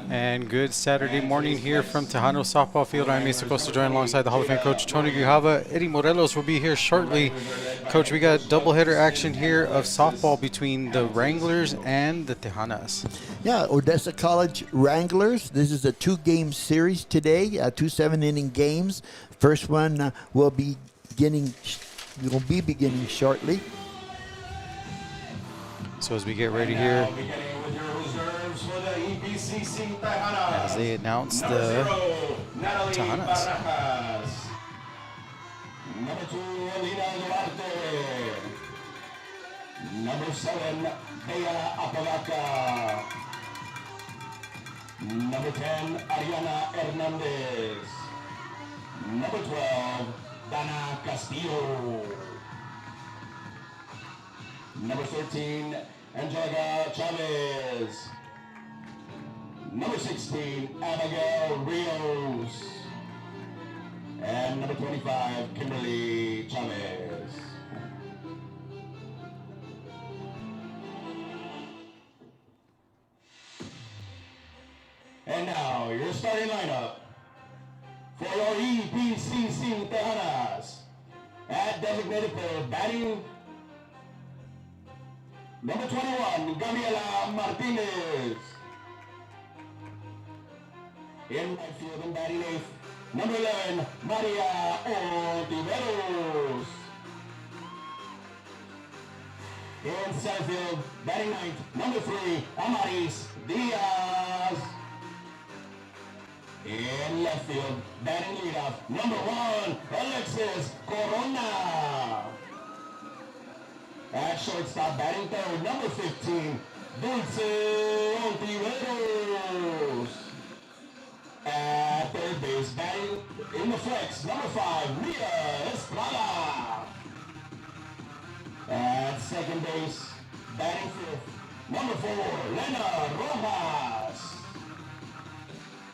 And good Saturday morning here from Tejano Softball Field. I'm Mesa Costa, joined alongside the Hall of Fame coach Tony Grijalva. Eddie Morelos will be here shortly. Coach, we got doubleheader action here of softball between the Wranglers and the Tejanas. Yeah, Odessa College Wranglers. This is a two-game series today, 2 7-inning games. First one will be beginning shortly. So as we get ready here, Beginning with your reserves for the EPCC Tejanas. as they announce the Tejanas. Number 2, Alina Duarte. Number 7, Bea Apodaca. Number 10, Ariana Hernandez. Number 12, Dana Castillo. Number 13, Angelica Chavez. Number 16, Abigail Rios. And number 25, Kimberly Chavez. And now, your starting lineup for your EPCC Tejanas. At designated for batting, number 21, Gabriela Martinez. In right field and batting eighth, number 11, Maria Ontiveros. In center field, batting ninth, number 3, Amaris Diaz. In left field, batting leadoff, number 1, Alexis Corona. At shortstop, batting third, number 15, Dulce Ontiveros. At third base, batting in the flex, number 5, Mia Estrada. At second base, batting fifth, number 4, Lena Rojas.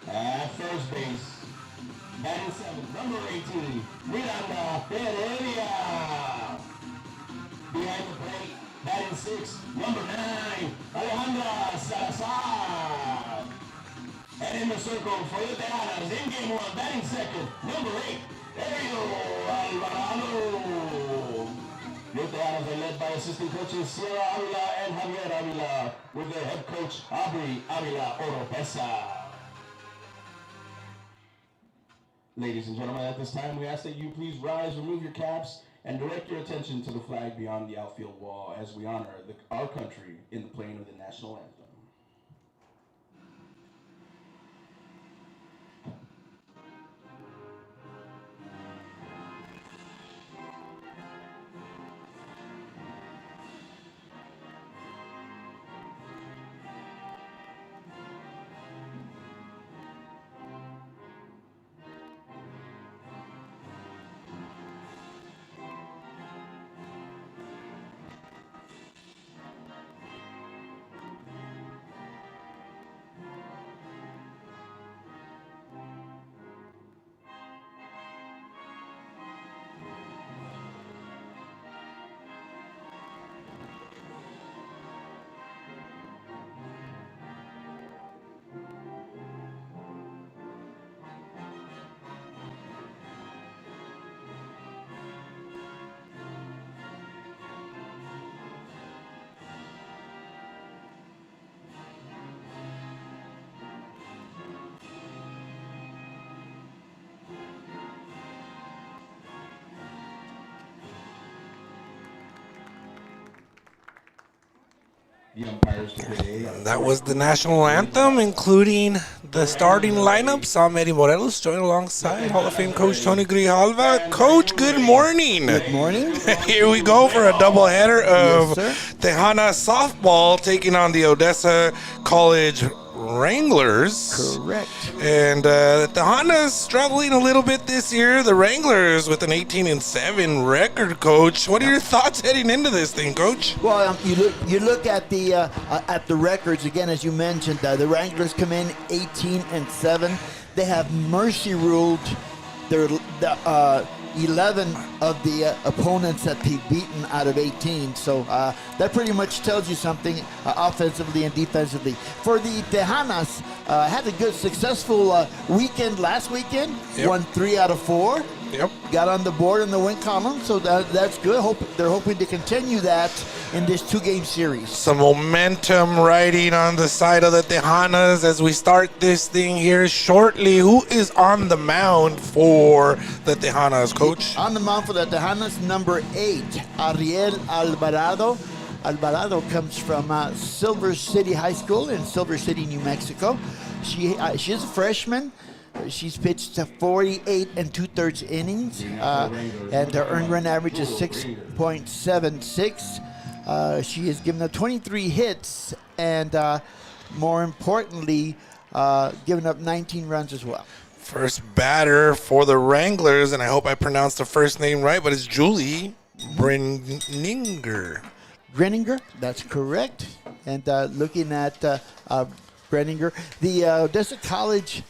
At first base, batting seventh, number 18, Miranda Heredia. Behind the plate, batting sixth, number 9, Alejandra Salazar. And in the circle for the Tejanas, in game 1, batting second, number 8, Ariel Alvarado. Your Tejanas are led by assistant coaches Sierra Avila and Javier Avila, with their head coach Aubrey Avila Oropesa. Ladies and gentlemen, at this time, we ask that you please rise, remove your caps, and direct your attention to the flag beyond the outfield wall as we honor our country in the playing of the national anthem. That was the national anthem, including the starting lineups. I'm Eddie Morelos, joined alongside Hall of Fame coach Tony Grijalva. Coach, good morning. Good morning. Here we go for a doubleheader of Yes, Tejana softball taking on the Odessa College Wranglers. Correct. And the Tejanas struggling a little bit this year. The Wranglers with an 18-7 record, Coach. What are your thoughts heading into this thing, Coach? Well, you look at the records again, as you mentioned. The Wranglers come in 18-7. They have mercy ruled they're 11 of the opponents that they've beaten out of 18. So that pretty much tells you something offensively and defensively. For the Tejanas, had a good, successful weekend last weekend. Yep. Won 3 out of 4. Yep. Got on the board in the win column, so that's good. They're hoping to continue that in this 2-game series. Some momentum riding on the side of the Tejanas as we start this thing here shortly. Who is on the mound for the Tejanas, Coach? On the mound for the Tejanas, number 8, Ariel Alvarado. Alvarado comes from Silver City High School in Silver City, New Mexico. She's a freshman. She's pitched 48 and 2/3 innings, and her earned run average is 6.76. She has given up 23 hits, and more importantly, given up 19 runs as well. First batter for the Wranglers, and I hope I pronounced the first name right, but it's Julie Brenninger. Brenninger, that's correct. And looking at Brenninger, the Odessa College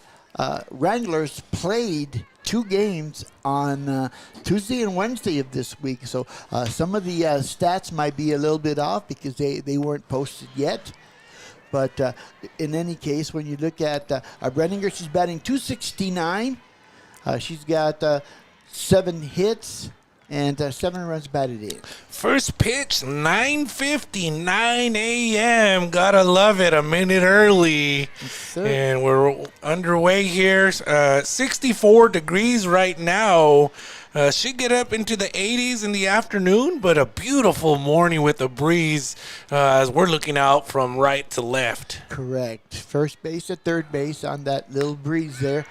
Wranglers played 2 games on Tuesday and Wednesday of this week. So some of the stats might be a little bit off because they weren't posted yet. But in any case, when you look at Brenninger, she's batting .269. She's got 7 hits and 7 runs batted in. First pitch, 9:59 a.m. Gotta love it, a minute early. sir. And we're underway here. 64 degrees right now. Should get up into the 80s in the afternoon, but a beautiful morning with a breeze as we're looking out from right to left. Correct. First base to third base on that little breeze there.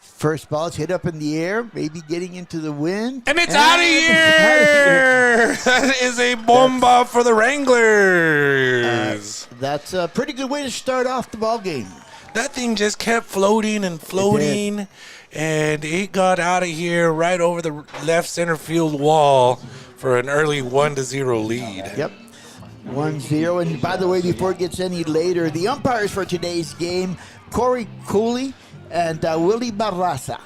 First ball's hit up in the air, maybe getting into the wind. And it's out of here! That is a bomba for the Wranglers. That's a pretty good way to start off the ball game. That thing just kept floating and floating, and it got out of here right over the left center field wall for an early 1-0 lead. Yep. 1-0. And by the way, before it gets any later, the umpires for today's game, Corey Cooley and Willie Barraza.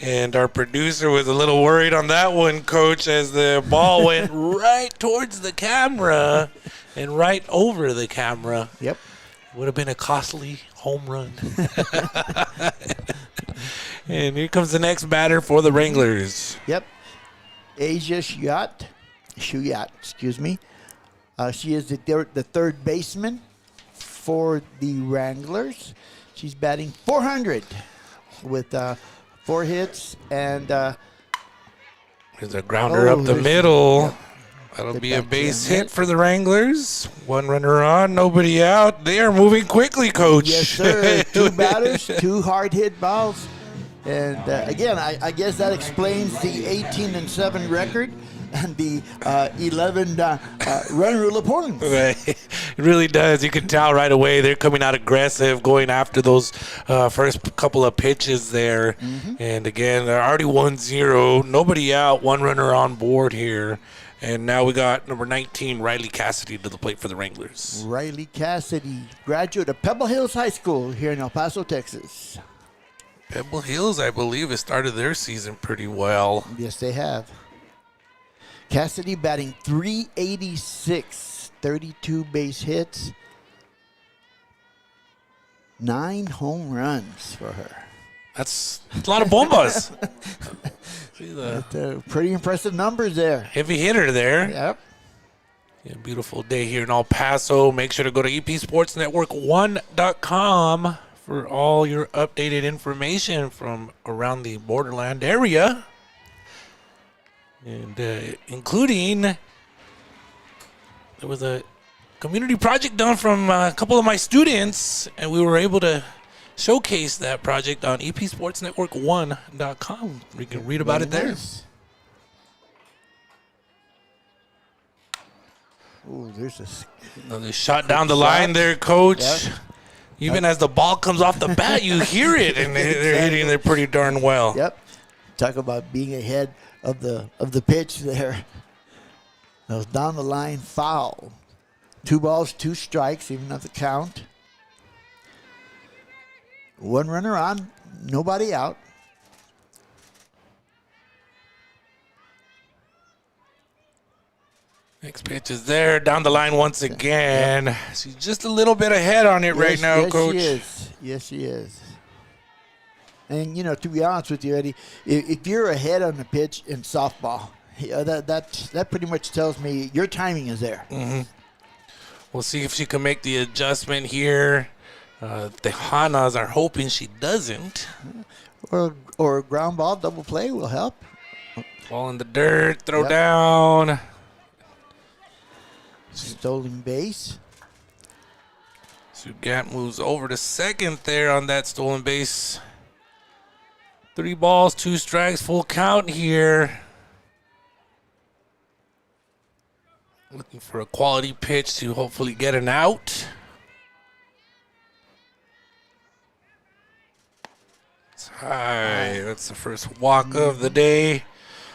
And our producer was a little worried on that one, Coach, as the ball went right towards the camera and right over the camera. Yep. Would have been a costly home run. And here comes the next batter for the Wranglers. Yep. Asia Shuyat, excuse me. She is the third baseman for the Wranglers. She's batting .400 with 4 hits and There's a grounder up the middle. Yep. That'll Get be a back base to him. hit for the Wranglers. 1 runner on, nobody out. They are moving quickly, Coach. Yes, sir. 2 batters, 2 hard hit balls. And again, I guess that explains the 18-7 record and the 11 run rule opponents. Right. It really does. You can tell right away they're coming out aggressive, going after those first couple of pitches there. Mm-hmm. And again, they're already 1-0. Nobody out. 1 runner on board here. And now we got number 19, Riley Cassidy, to the plate for the Wranglers. Riley Cassidy, graduate of Pebble Hills High School here in El Paso, Texas. Pebble Hills, I believe, has started their season pretty well. Yes, they have. Cassidy batting .386, 32 base hits, 9 home runs for her. That's a lot of bombas. See the Pretty impressive numbers there. heavy hitter there. Yep. Yeah, beautiful day here in El Paso. Make sure to go to EPSportsNetwork1.com for all your updated information from around the borderland area. And including, there was a community project done from a couple of my students, and we were able to showcase that project on EPSportsNetwork1.com. You can read about it there. Nice. Ooh, there's a Another shot down the line there, Coach. Yep. Even as the ball comes off the bat, you hear it, and they're hitting it pretty darn well. Yep. Talk about being ahead of the pitch there. That was down the line foul. 2 balls, 2 strikes, even at the count. 1 runner on, nobody out. Next pitch is there. Down the line once again. Yep. She's just a little bit ahead on it right now, Coach. Yes, she is. Yes, she is. And, you know, to be honest with you, Eddie, if you're ahead on the pitch in softball, that pretty much tells me your timing is there. Mm-hmm. We'll see if she can make the adjustment here. The Tejanas are hoping she doesn't. Or a ground ball, double play will help. Ball in the dirt, throw down. Stolen base. Sugat moves over to second there on that stolen base. 3 balls, 2 strikes, full count here. Looking for a quality pitch to hopefully get an out. It's high. That's the first walk of the day.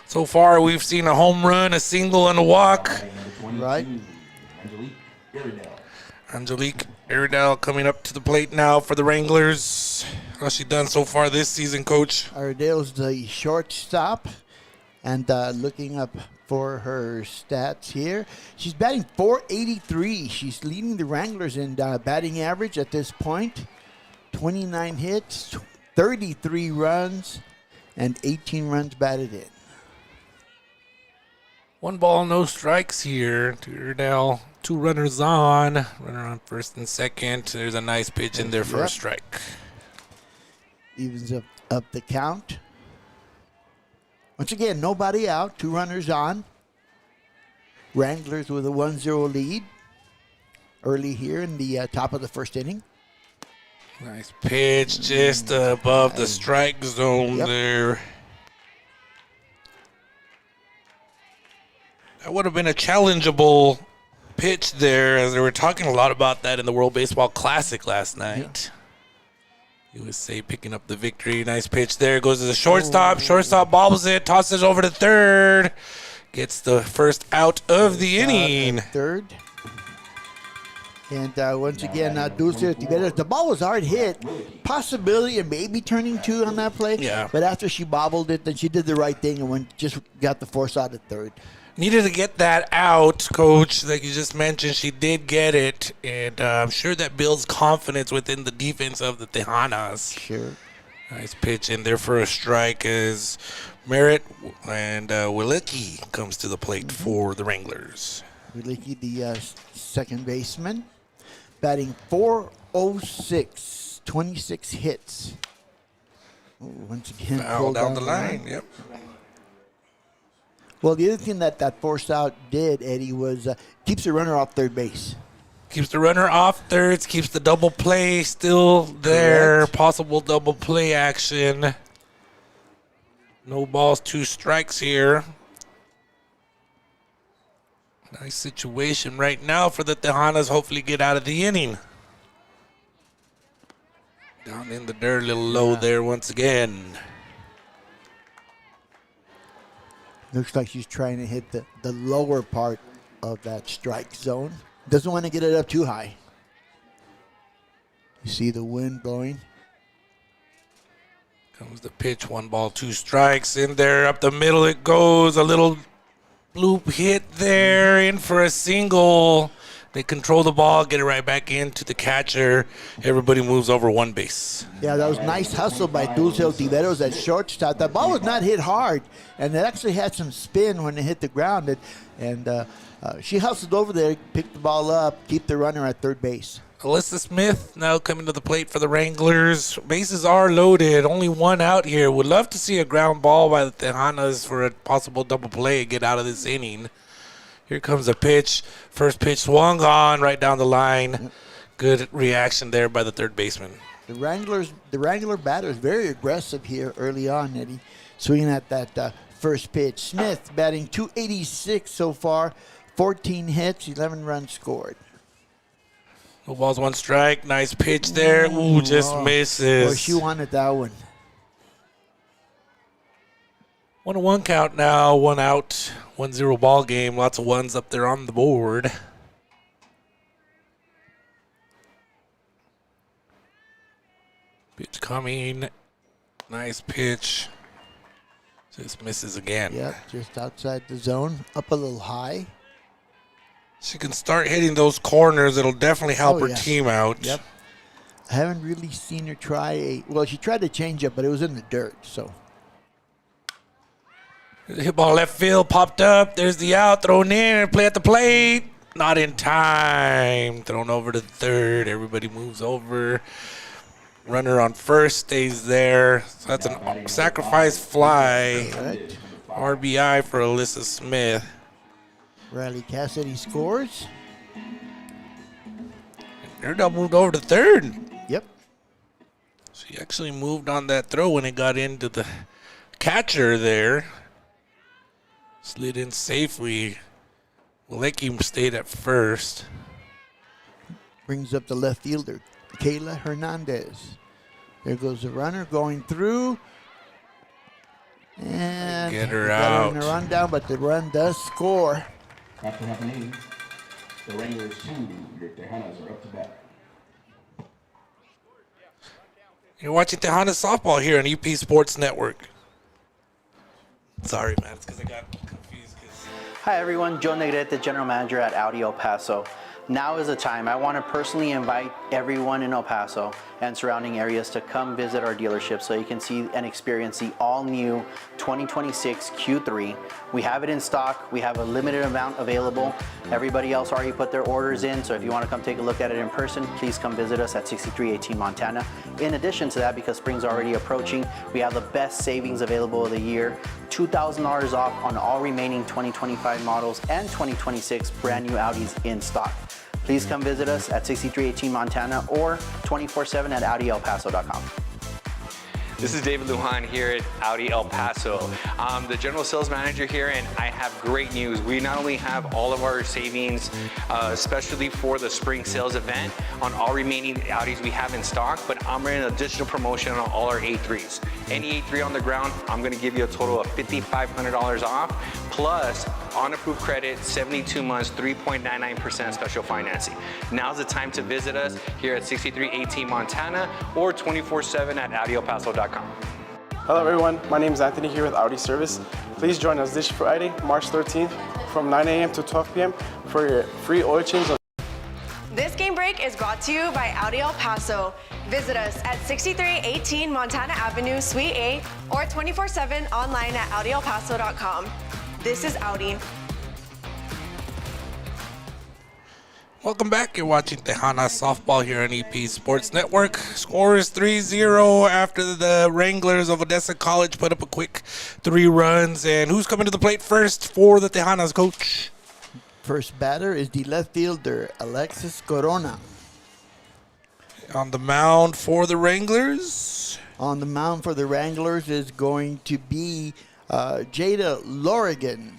So far, we've seen a home run, a single, and a walk. Right. Angelique Iredell coming up to the plate now for the Wranglers. How's she done so far this season, Coach? Iredell's the shortstop. And looking up for her stats here, she's batting .483. She's leading the Wranglers in batting average at this point. 29 hits, 33 runs, and 18 runs batted in. 1 ball, no strikes here to Iredell. 2 runners on. Runner on first and second. There's a nice pitch in there for a strike. Evens up the count. Once again, nobody out. 2 runners on. Wranglers with a 1-0 lead early here in the top of the first inning. Nice pitch just above the strike zone there. That would have been a challengeable pitch there, as they were talking a lot about that in the World Baseball Classic last night. USA picking up the victory. Nice pitch there. Goes to the shortstop. Shortstop bobbles it, tosses over to third. Gets the first out of the inning. Third. And once again, Dulce Tiveros. The ball was hard hit. Possibility of maybe turning 2 on that play. Yeah. But after she bobbled it, then she did the right thing and just got the force out at third. Needed to get that out, Coach. Like you just mentioned, she did get it. And I'm sure that builds confidence within the defense of the Tejanas. Sure. Nice pitch in there for a strike as Merritt and Wilicki comes to the plate for the Wranglers. Wilicki, the second baseman, batting .406, 26 hits. Once again, Foul down the line. Yep. Well, the other thing that forced out did, Eddie, was keeps the runner off third base. Keeps the runner off thirds, keeps the double play still there. Correct. Possible double play action. No balls, 2 strikes here. Nice situation right now for the Tejanas. Hopefully get out of the inning. Down in the dirt, a little low there once again. Looks like she's trying to hit the lower part of that strike zone. Doesn't want to get it up too high. You see the wind blowing. Comes the pitch, 1 ball, 2 strikes. In there, up the middle it goes. A little bloop hit there, in for a single. They control the ball, get it right back into the catcher. Everybody moves over 1 base. Yeah, that was nice hustle by Dulce Tiveros at shortstop. That ball was not hit hard, and it actually had some spin when it hit the ground. And she hustled over there, picked the ball up, keep the runner at third base. Alyssa Smith now coming to the plate for the Wranglers. Bases are loaded. Only 1 out here. Would love to see a ground ball by the Tejanas for a possible double play and get out of this inning. Here comes a pitch. First pitch swung on right down the line. Good reaction there by the third baseman. The Wrangler batter is very aggressive here early on, Eddie. Swinging at that first pitch. Smith batting .286 so far. 14 hits, 11 runs scored. No balls, 1 strike. Nice pitch there. Ooh, just misses. Well, she wanted that one. 1-1 count now. 1 out. 1-0 ball game. Lots of 1s up there on the board. Pitch coming. Nice pitch. Just misses again. Yep, just outside the zone. Up a little high. She can start hitting those corners. It'll definitely help Oh, her yeah. team out. Yep. I haven't really seen her try well, she tried to change up, but it was in the dirt, so. Hit ball left field, popped up. There's the out, thrown in, play at the plate. Not in time. Thrown over to third. Everybody moves over. Runner on first stays there. So that's a sacrifice fly. Correct. RBI for Alyssa Smith. Riley Cassidy scores. Airdale moved over to third. Yep. She actually moved on that throw when it got into the catcher there. Slid in safely. Walecki stayed at first. Brings up the left fielder, Kayla Hernandez. There goes the runner going through. And Get her got out. in the run down, but the run does score. After half an inning, the Wranglers 2, your Tejanas are up to bat. You're watching Tejanas softball here on EP Sports Network. Sorry, man. It's because I got confused. Hi everyone, Joe Negrete, General Manager at Audi El Paso. Now is the time. I want to personally invite everyone in El Paso and surrounding areas to come visit our dealership so you can see and experience the all-new 2026 Q3. We have it in stock. We have a limited amount available. Everybody else already put their orders in, so if you want to come take a look at it in person, please come visit us at 6318 Montana. In addition to that, because spring's already approaching, we have the best savings available of the year. $2,000 off on all remaining 2025 models and 2026 brand new Audis in stock. Please come visit us at 6318 Montana or 24/7 at AudiElPaso.com. This is David Lujan here at Audi El Paso. I'm the general sales manager here, and I have great news. We not only have all of our savings, especially for the spring sales event, on all remaining Audis we have in stock, but I'm running an additional promotion on all our A3s. Any A3 on the ground, I'm gonna give you a total of $5,500 off, plus on approved credit, 72 months, 3.99% special financing. Now's the time to visit us here at 6318 Montana or 24/7 at AudiElPaso.com. Hello everyone, my name is Anthony here with Audi Service. Please join us this Friday, March 13th from 9 a.m. to 12 p.m. for your free oil change. This game break is brought to you by Audi El Paso. Visit us at 6318 Montana Avenue, Suite A, or 24/7 online at AudiElPaso.com. This is Audi. Welcome back. You're watching Tejanas softball here on EP Sports Network. Score is 3-0 after the Wranglers of Odessa College put up a quick 3 runs. And who's coming to the plate first for the Tejanas, Coach? First batter is the left fielder, Alexis Corona. On the mound for the Wranglers. On the mound for the Wranglers is going to be Jada Lorigan,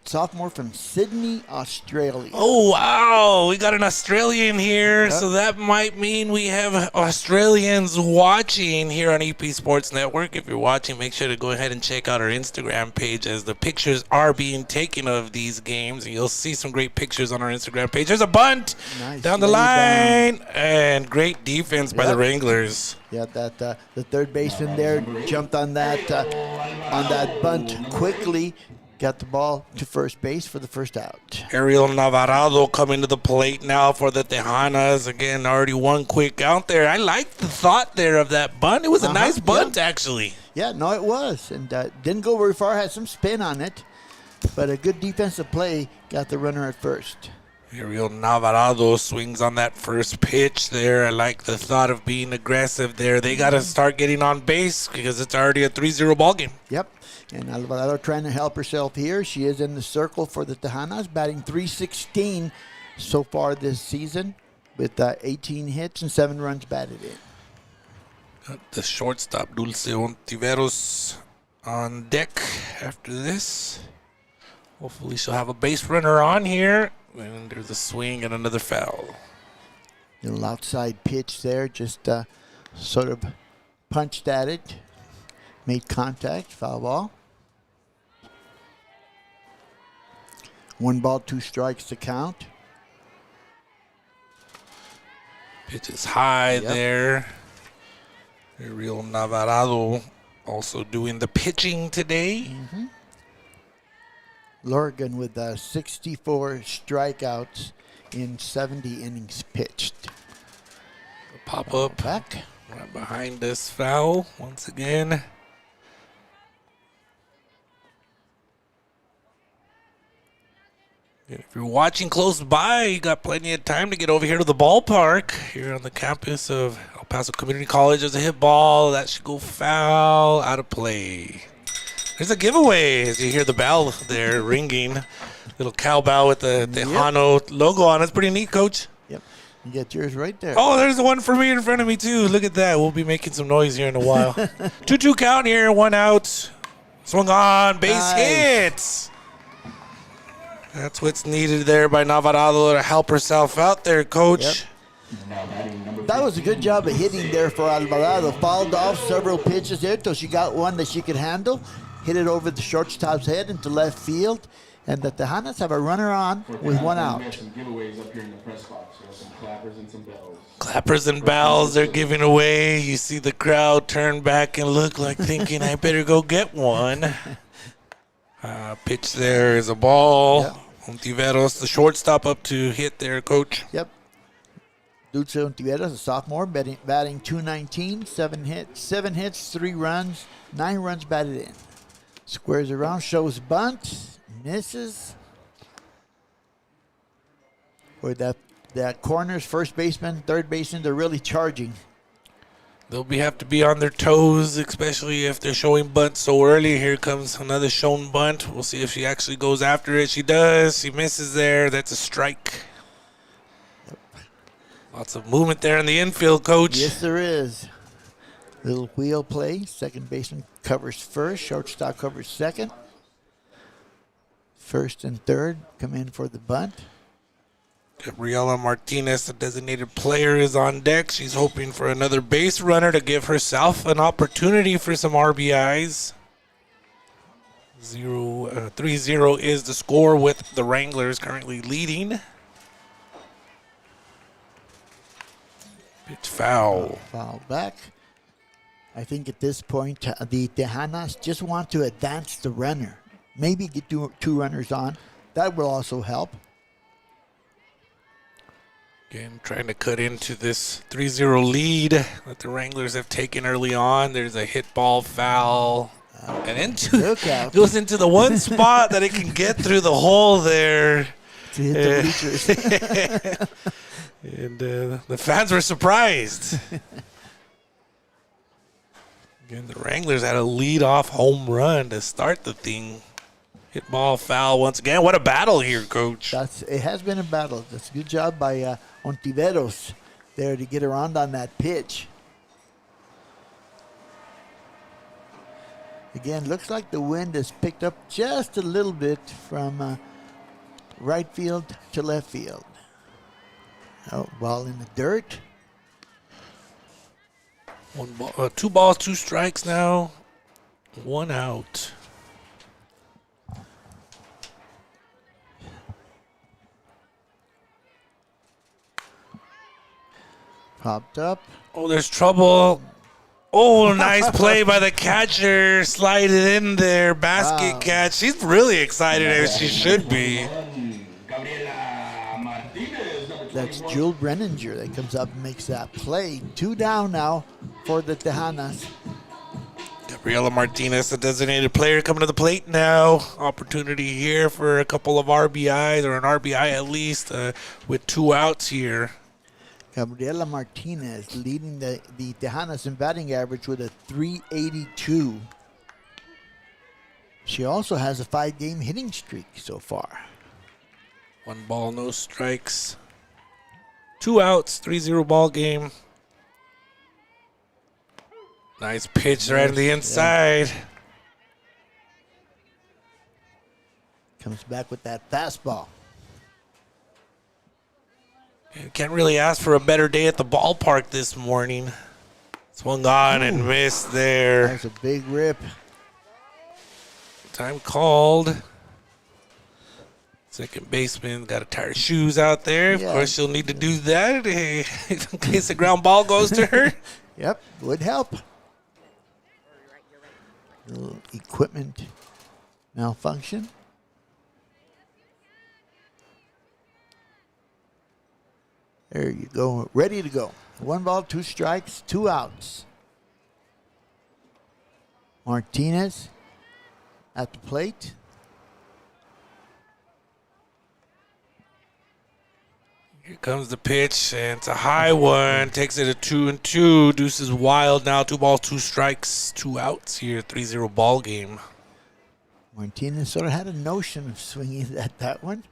sophomore from Sydney, Australia. Oh, wow. We got an Australian here, so that might mean we have Australians watching here on EP Sports Network. If you're watching, make sure to go ahead and check out our Instagram page as the pictures are being taken of these games. And you'll see some great pictures on our Instagram page. There's a bunt down the line, and great defense by the Wranglers. Yeah, that the third baseman there jumped on that bunt quickly, got the ball to first base for the first out. Ariel Navarado coming to the plate now for the Tejanas. Again, already one quick out there. I like the thought there of that bunt. It was a nice bunt, actually. Yeah, no, it was. And didn't go very far, had some spin on it. But a good defensive play got the runner at first. Ariel Navarado swings on that first pitch there. I like the thought of being aggressive there. They got to start getting on base because it's already a 3-0 ball game. Yep. And Alvarado trying to help herself here. She is in the circle for the Tejanas, batting .316 so far this season with 18 hits and 7 runs batted in. Got the shortstop, Dulce Ontiveros, on deck after this. Hopefully she'll have a base runner on here. And there's a swing and another foul. Little outside pitch there, just sort of punched at it. Made contact, foul ball. 1 ball, 2 strikes to count. Pitch is high there. Ariel Navarado also doing the pitching today. Lorgan with 64 strikeouts in 70 innings pitched. Pop up Back. right behind this foul once again. And if you're watching close by, you got plenty of time to get over here to the ballpark here on the campus of El Paso Community College. There's a hit ball. That should go foul, out of play. There's a giveaway as you hear the bell there ringing. Little cowbell with the Tejano logo on it. It's pretty neat, Coach. Yep. You get yours right there. Oh, there's the one for me in front of me, too. Look at that. We'll be making some noise here in a while. 2-2 count here, 1 out. Swung on, base Nice. hits. That's what's needed there by Navarado to help herself out there, Coach. That was a good job of hitting there for Alvarado. Fouled off several pitches there till she got one that she could handle. Hit it over the shortstop's head into left field. And the Tejanas have a runner on with 1 out. We have some giveaways up here in the press box. We have some clappers and some bells. Clappers and bells they're giving away. You see the crowd turn back and look like thinking, I better go get one. Pitch there is a ball. Yep. Ontiveros, the shortstop, up to hit there, Coach. Yep. Dulce Ontiveros, a sophomore, batting .219, 7 hits, 3 runs, 9 runs batted in. Squares around, shows bunt, misses. Or that corners, first baseman, third baseman, they're really charging. They'll have to be on their toes, especially if they're showing bunt so early. Here comes another shown bunt. We'll see if she actually goes after it. She does. She misses there. That's a strike. Yep. Lots of movement there in the infield, Coach. Yes, there is. Little wheel play. Second baseman covers first. Shortstop covers second. First and third come in for the bunt. Gabriela Martinez, the designated player, is on deck. She's hoping for another base runner to give herself an opportunity for some RBIs. 3-0 is the score with the Wranglers currently leading. Pitch foul. Foul back. I think at this point, the Tejanas just want to advance the runner. Maybe get 2 runners on. That will also help. Again, trying to cut into this 3-0 lead that the Wranglers have taken early on. There's a hit ball foul. And goes into the one spot that it can get through the hole there. To hit the bleachers. And the fans were surprised. Again, the Wranglers had a lead-off home run to start the thing. Hit ball foul once again. What a battle here, Coach. It has been a battle. That's a good job by Ontiveros there to get around on that pitch. Again, looks like the wind has picked up just a little bit from right field to left field. Oh, ball in the dirt. 2 balls, 2 strikes now. 1 out. Popped up. Oh, there's trouble. Oh, nice play by the catcher. Slide it in there. Basket catch. She's really excited as she should be. That's Jewel Brenninger that comes up and makes that play. 2 down now for the Tejanas. Gabriela Martinez, the designated player, coming to the plate now. Opportunity here for a couple of RBIs, or an RBI at least, with 2 outs here. Gabriela Martinez leading the Tejanas in batting average with a .382. She also has a 5-game hitting streak so far. 1 ball, no strikes. 2 outs, 3-0 ball game. Nice pitch right on the inside. Comes back with that fastball. Can't really ask for a better day at the ballpark this morning. Swung on and missed there. That's a big rip. Time called. Second baseman got to tie her shoes out there. Of course, she'll need to do that in case the ground ball goes to her. Yep, would help. Little equipment malfunction. There you go. Ready to go. 1 ball, 2 strikes, 2 outs. Martinez at the plate. Here comes the pitch, and it's a high one. Takes it a 2-2. Deuce is wild now. 2 balls, 2 strikes, 2 outs here. 3-0 ball game. Martinez sort of had a notion of swinging at that one.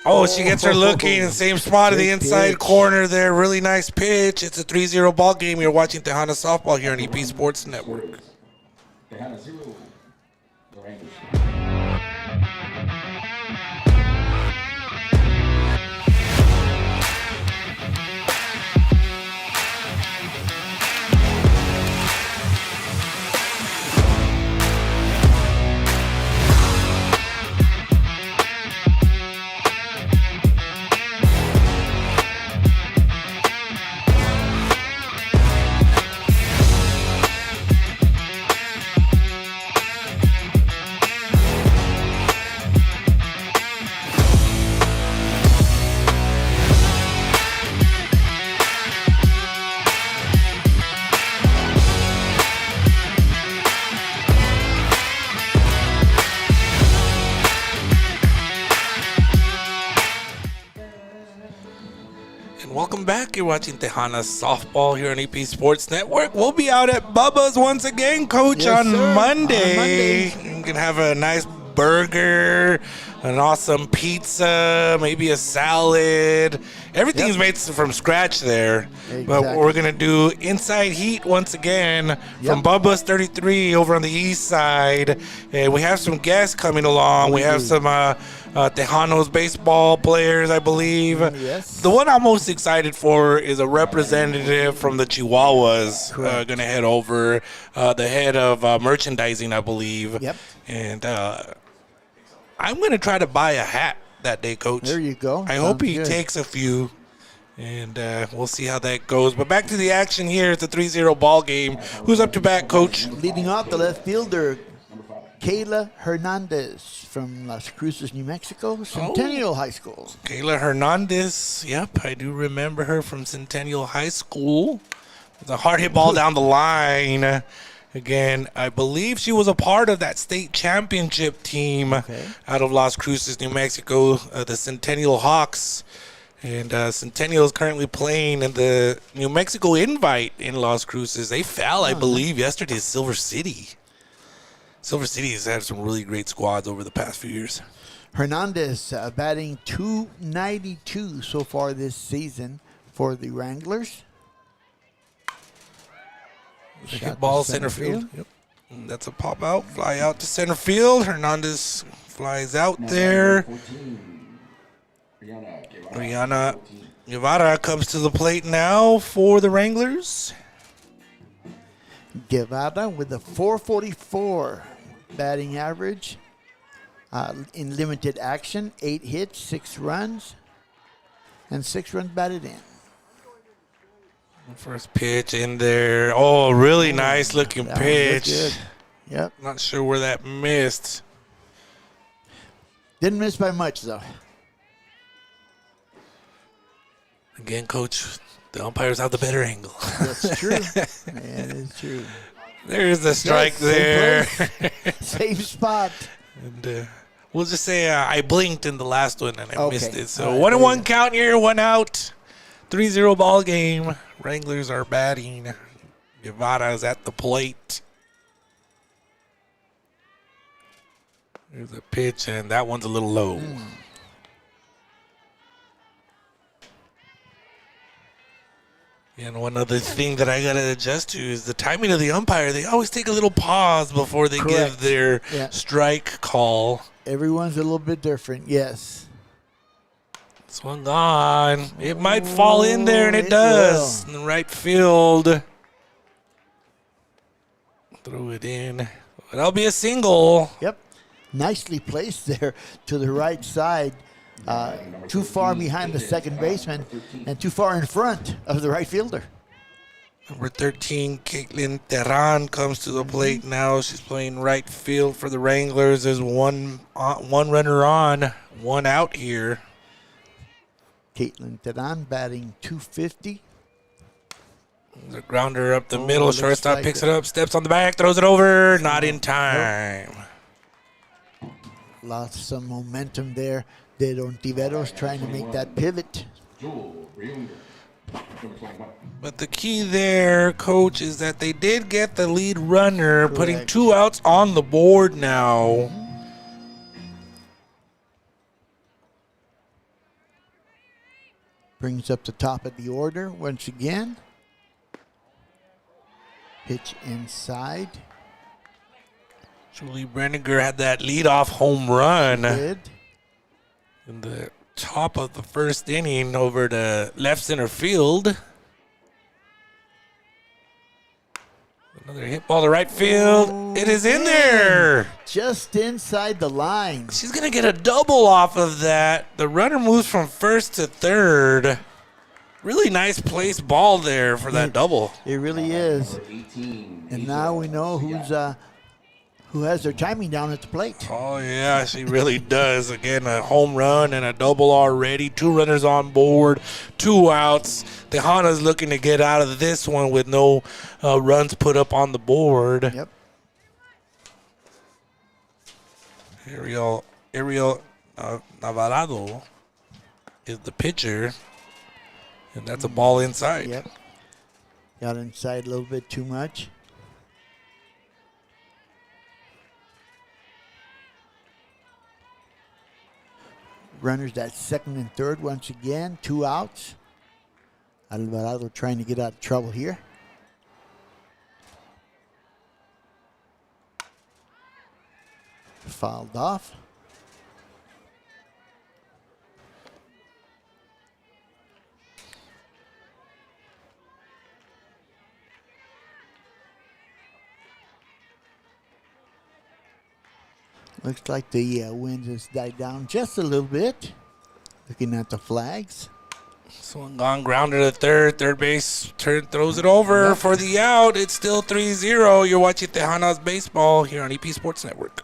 Oh, she gets her looking in the same spot in the Good inside pitch. corner there. Really nice pitch. It's a 3-0 ball game. You're watching Tejana Softball here on EP Sports Network. Tejana 0. The Wranglers. Welcome back. You're watching Tejana Softball here on EP Sports Network. We'll be out at Bubba's once again, Coach, Yes, on sir. Monday. On Monday. You can have a nice burger, an awesome pizza, maybe a salad. Everything's made from scratch there. But Exactly. we're going to do Inside Heat once again from Bubba's 33 over on the east side. And we have some guests coming along. We have some Tejanos baseball players, I believe. Yes. The one I'm most excited for is a representative from the Chihuahuas going to head over, the head of merchandising, I believe. Yep. And I'm going to try to buy a hat that day, Coach. There you go. I hope Sounds he good. takes a few, and we'll see how that goes. But back to the action here. It's a 3-0 ball game. Who's up to bat, Coach? Leading off, the left fielder, Kayla Hernandez from Las Cruces, New Mexico, Centennial High School. Kayla Hernandez. Yep, I do remember her from Centennial High School. It's a hard hit ball down the line. Again, I believe she was a part of that state championship team out of Las Cruces, New Mexico, the Centennial Hawks. And Centennial is currently playing in the New Mexico Invite in Las Cruces. They fell, I believe, yesterday to Silver City. Silver City has had some really great squads over the past few years. Hernandez batting .292 so far this season for the Wranglers. Hit ball center field. Yep. And that's a pop out. Fly out to center field. Hernandez flies out there. Rihanna Guevara comes to the plate now for the Wranglers. Guevara with a .444 batting average in limited action. 8 hits, 6 runs, and 6 runs batted in. First pitch in there. Oh, really nice looking That one looked pitch. good. Yep. Not sure where that missed. Didn't miss by much, though. Again, Coach, the umpires have the better angle. That's true. That is true. There's the strike Yes, same there. place. Same spot. And we'll just say I blinked in the last one and I missed it. So All right, 1-1 there you count here, 1 out. 3-0 ball game. Wranglers are batting. Guevara's at the plate. There's a pitch, and that one's a little low. And one other thing that I got to adjust to is the timing of the umpire. They always take a little pause before they give Correct. their Yeah. strike call. Everyone's a little bit different, yes. Swung on. It might fall in there, and it it does. will. In the right field. Throw it in. That'll be a single. Yep. Nicely placed there to the right side. Too far behind the second baseman and too far in front of the right fielder. Number 13, Caitlin Terran comes to the plate now. She's playing right field for the Wranglers. There's one runner on, one out here. Caitlin Teran batting .250. The grounder up the middle. looks Shortstop like picks it up, steps on the back, throws it over. Not in time. Lost some momentum there. De Ontiveros trying to make that pivot. But the key there, Coach, is that they did get the lead runner, putting Correct. 2 outs on the board now. Brings up the top of the order once again. Pitch inside. Julie Brenninger had that leadoff home run Good. in the top of the first inning over to left center field. Another hit ball to right field. It is in there. Just inside the line. She's going to get a double off of that. The runner moves from first to third. Really nice placed ball there for that double. It really is. And now we know who has their timing down at the plate. Oh, yeah, she really does. Again, a home run and a double already. 2 runners on board, 2 outs. Tejanas looking to get out of this one with no runs put up on the board. Yep. Ariel Navarado is the pitcher, and that's a ball inside. Yep. Got inside a little bit too much. Runners at second and third once again. 2 outs. Alvarado trying to get out of trouble here. Fouled off. Looks like the wind has died down just a little bit. Looking at the flags. Swung on, grounder to third. Third base throws it over for the out. It's still 3-0. You're watching Tejanas Baseball here on EP Sports Network.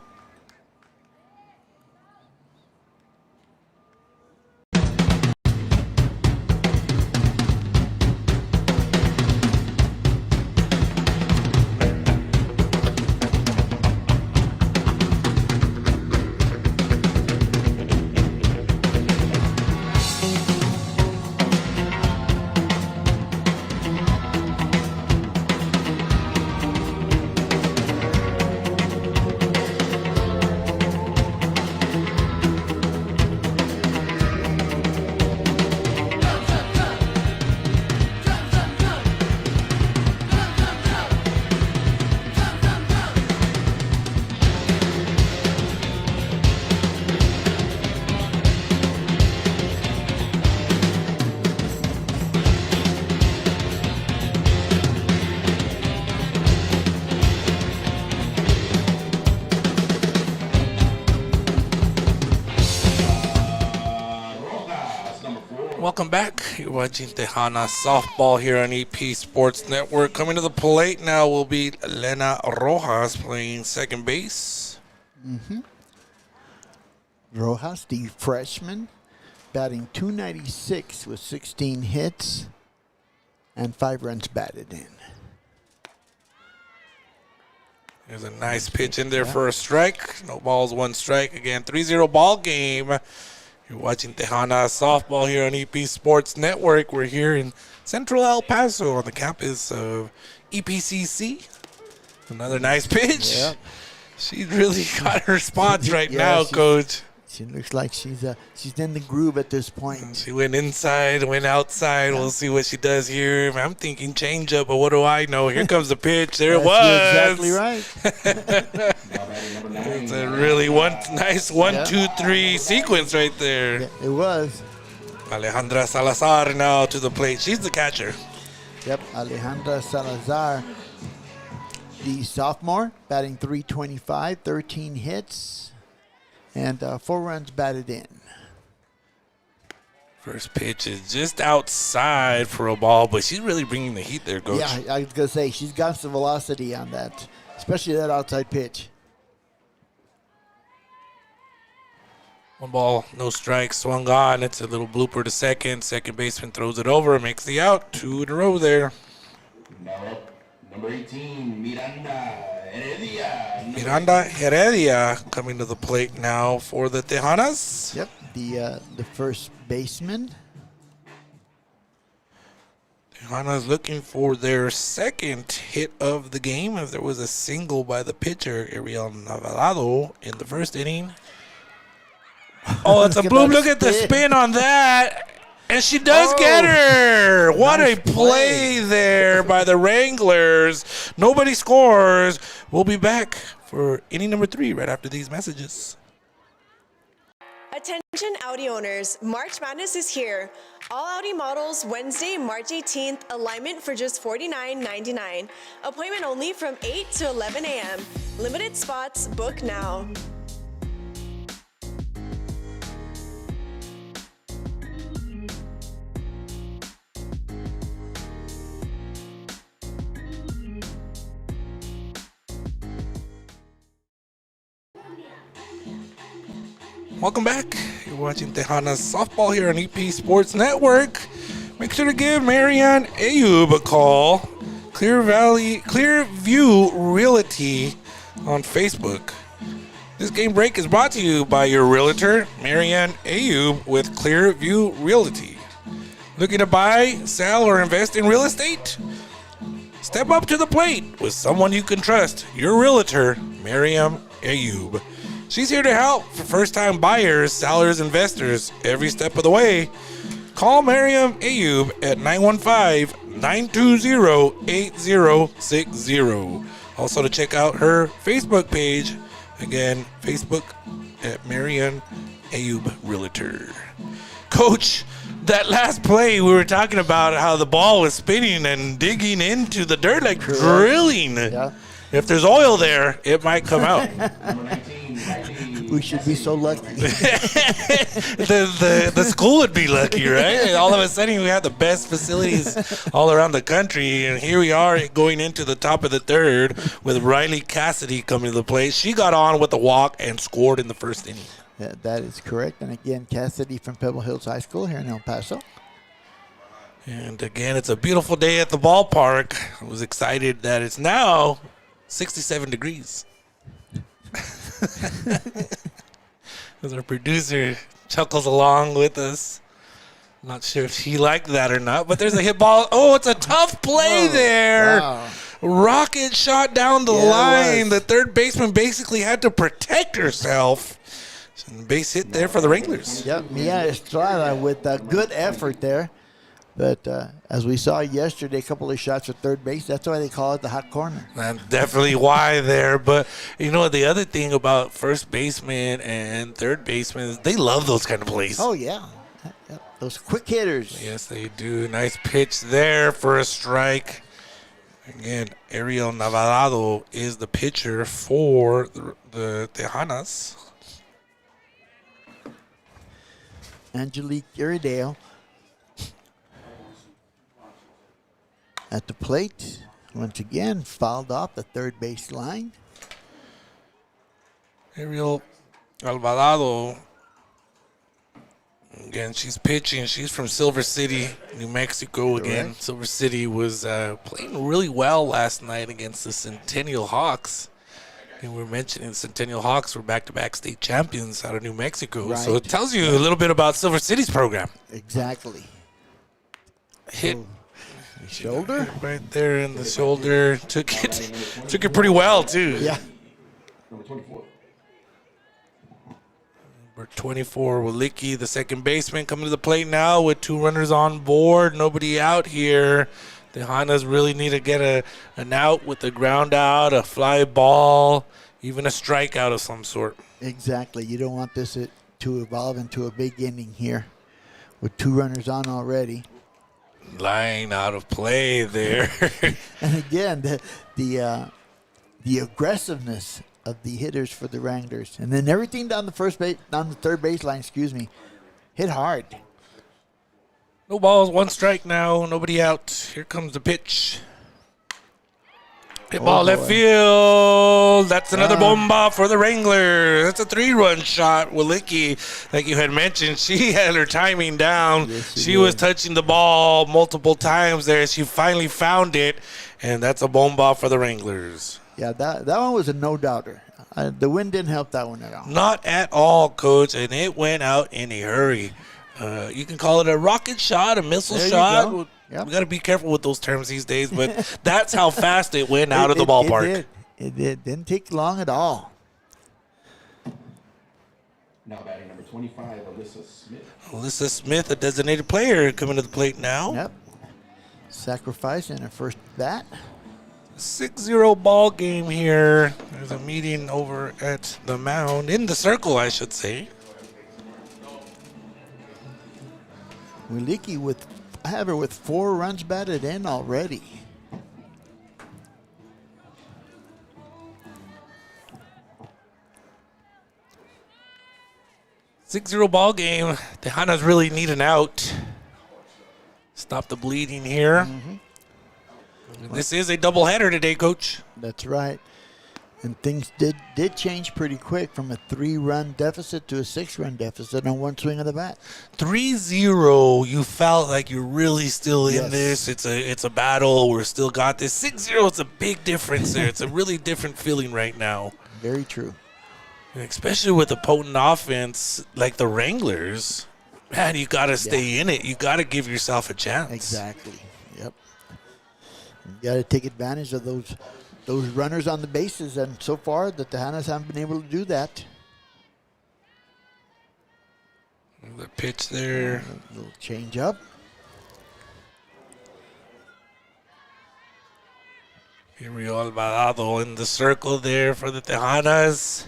Welcome back. You're watching Tejana Softball here on EP Sports Network. Coming to the plate now will be Elena Rojas playing second base. Rojas, the freshman, batting .296 with 16 hits and 5 runs batted in. There's a nice pitch in there for a strike. No balls, 1 strike. Again, 3-0 ball game. You're watching Tejana Softball here on EP Sports Network. We're here in Central El Paso on the campus of EPCC. Another nice pitch. Yep. She really got her spots right Yeah, now, Coach. She looks like she's in the groove at this point. She went inside, went outside. We'll see what she does here. I'm thinking changeup, but what do I know? Here comes the pitch. There it was. You're exactly right. It's a really nice 1-2-3 sequence right there. Yeah, it was. Alejandra Salazar now to the plate. She's the catcher. Yep, Alejandra Salazar, the sophomore, batting .325, 13 hits, and 4 runs batted in. First pitch is just outside for a ball, but she's really bringing the heat there, Coach. Yeah, I was going to say, she's got some velocity on that, especially that outside pitch. 1 ball, no strikes, swung on. It's a little blooper to second. Second baseman throws it over, makes the out. 2 in a row there. Now up, number 18, Miranda Heredia. Miranda Heredia coming to the plate now for the Tejanas. Yep, the first baseman. Tejanas looking for their second hit of the game, as there was a single by the pitcher, Ariel Navarado, in the first inning. Oh, it's a bloom. Look at the spin on that. And she does get her. What Nice a play there by the Wranglers. Nobody scores. We'll be back for inning number 3 right after these messages. Attention Audi owners, March Madness is here. All Audi models Wednesday, March 18th, alignment for just $49.99. Appointment only from 8 to 11 a.m. Limited spots, book now. Welcome back. You're watching Tejanas softball here on EP Sports Network. Make sure to give Marianne Ayub a call. Clearview Realty on Facebook. This game break is brought to you by your realtor, Marianne Ayub with Clearview Realty. Looking to buy, sell, or invest in real estate? Step up to the plate with someone you can trust. Your realtor, Marianne Ayub. She's here to help for first-time buyers, sellers, investors, every step of the way. Call Mariam Ayub at 915-920-8060. Also to check out her Facebook page. Again, Facebook at Mariam Ayub Realtor. Coach, that last play we were talking about how the ball was spinning and digging into the dirt like drilling. Yeah. If there's oil there, it might come out. We should be so lucky. the school would be lucky, right? All of a sudden, we have the best facilities all around the country, and here we are going into the top of the third with Riley Cassidy coming to the plate. She got on with a walk and scored in the first inning. Yeah, that is correct. And again, Cassidy from Pebble Hills High School here in El Paso. And again, it's a beautiful day at the ballpark. I was excited that it's now 67 degrees. As our producer chuckles along with us. Not sure if he liked that or not, but there's a hit ball. Oh, it's a tough play there. Wow. Rocket shot down the line. The third baseman basically had to protect herself. Base hit there for the Wranglers. Yep, Mia Estrada with a good effort there. But as we saw yesterday, a couple of shots at third base. That's why they call it the hot corner. That's definitely why there. But, you know, the other thing about first baseman and third baseman is they love those kind of plays. Oh, yeah. Yep. Those quick hitters. Yes, they do. Nice pitch there for a strike. Again, Ariel Navarado is the pitcher for the Tejanas. Angelique Iridale at the plate. Once again, fouled off the third base line. Ariel Alvarado. Again, she's pitching. She's from Silver City, New Mexico. Again, Correct. Silver City was playing really well last night against the Centennial Hawks. And we're mentioning the Centennial Hawks were back-to-back state champions out of New Mexico. Right. So it tells you a little bit about Silver City's program. Exactly. Hit Shoulder? right there in the shoulder. Took it pretty well, too. Yeah. Number 24. Number 24, Walicki, the second baseman, coming to the plate now with 2 runners on board. Nobody out here. The Tejanas really need to get an out with a ground out, a fly ball, even a strikeout of some sort. Exactly. You don't want this to evolve into a big inning here with 2 runners on already. Line out of play there. And again, the aggressiveness of the hitters for the Wranglers, and then everything down the third baseline. Hit hard. No balls, 1 strike now. Nobody out. Here comes the pitch. Hit ball left boy. field. That's another bomba for the Wranglers. That's a 3-run shot. Walicki, like you had mentioned, she had her timing down. Yes, she was touching the ball multiple times there. She finally found it, and that's a bomba for the Wranglers. Yeah, that one was a no-doubter. The wind didn't help that one at all. Not at all, Coach, and it went out in a hurry. You can call it a rocket shot, a missile There you shot. go. Yep. We got to be careful with those terms these days, but that's how fast it went out of the ballpark. It did. Didn't take long at all. Now batting number 25, Alyssa Smith. Alyssa Smith, a designated player, coming to the plate now. Yep. Sacrifice in her first bat. 6-0 ball game here. There's a meeting over at the mound, in the circle, I should say. Wiliki I have her with 4 runs batted in already. Six-zero ball game. Tejanas really need an out. Stop the bleeding here. This is a doubleheader today, Coach. That's right. And things did change pretty quick from a 3-run deficit to a 6-run deficit on 1 swing of the bat. 3-0, you felt like you're really still in Yes. this. It's a battle. We're still got this. 6-0, it's a big difference there. It's a really different feeling right now. Very true. Especially with a potent offense like the Wranglers. Man, you got to stay in it. You got to give yourself a chance. Exactly. Yep. You got to take advantage of those runners on the bases, and so far the Tejanas haven't been able to do that. The pitch there. A little change up. Here we go, Alvarado in the circle there for the Tejanas.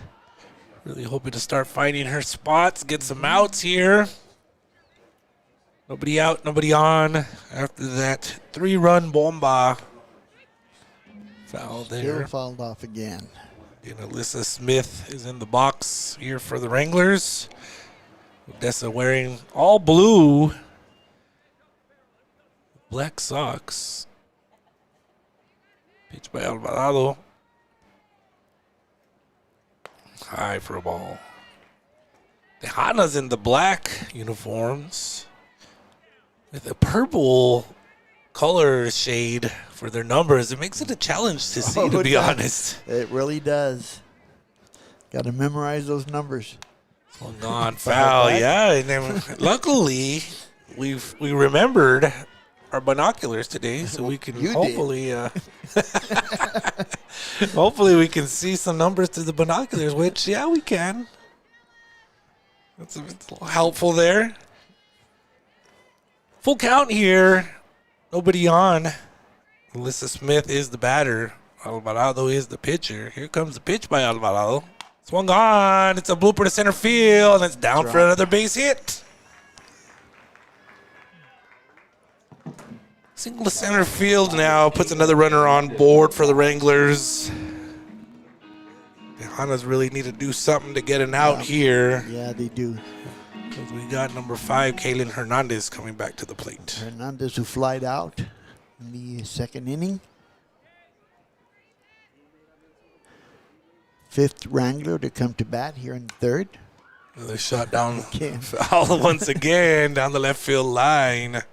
Really hoping to start finding her spots, get some outs here. Nobody out, nobody on after that 3-run bomba. Foul there. Still fouled off again. And Alyssa Smith is in the box here for the Wranglers. Odessa wearing all blue. Black socks. Pitch by Alvarado. High for a ball. Tejanas in the black uniforms with a purple color shade for their numbers. It makes it a challenge to see, to be honest. It really does. Got to memorize those numbers. Well, gone foul, yeah. And then luckily, we remembered our binoculars today, so we can hopefully, hopefully we can see some numbers through the binoculars. Which, yeah, we can. That's helpful there. Full count here. Nobody on. Alyssa Smith is the batter. Alvarado is the pitcher. Here comes the pitch by Alvarado. Swung on. It's a blooper to center field. And it's down for another base hit. Single to center field now. Puts another runner on board for the Wranglers. Tejanas really need to do something to get an out here. Yeah, they do. We got number 5, Kaylin Hernandez, coming back to the plate. Hernandez, who flied out in the second inning. 5th Wrangler to come to bat here in the 3rd. Another shot down foul once again down the left field line.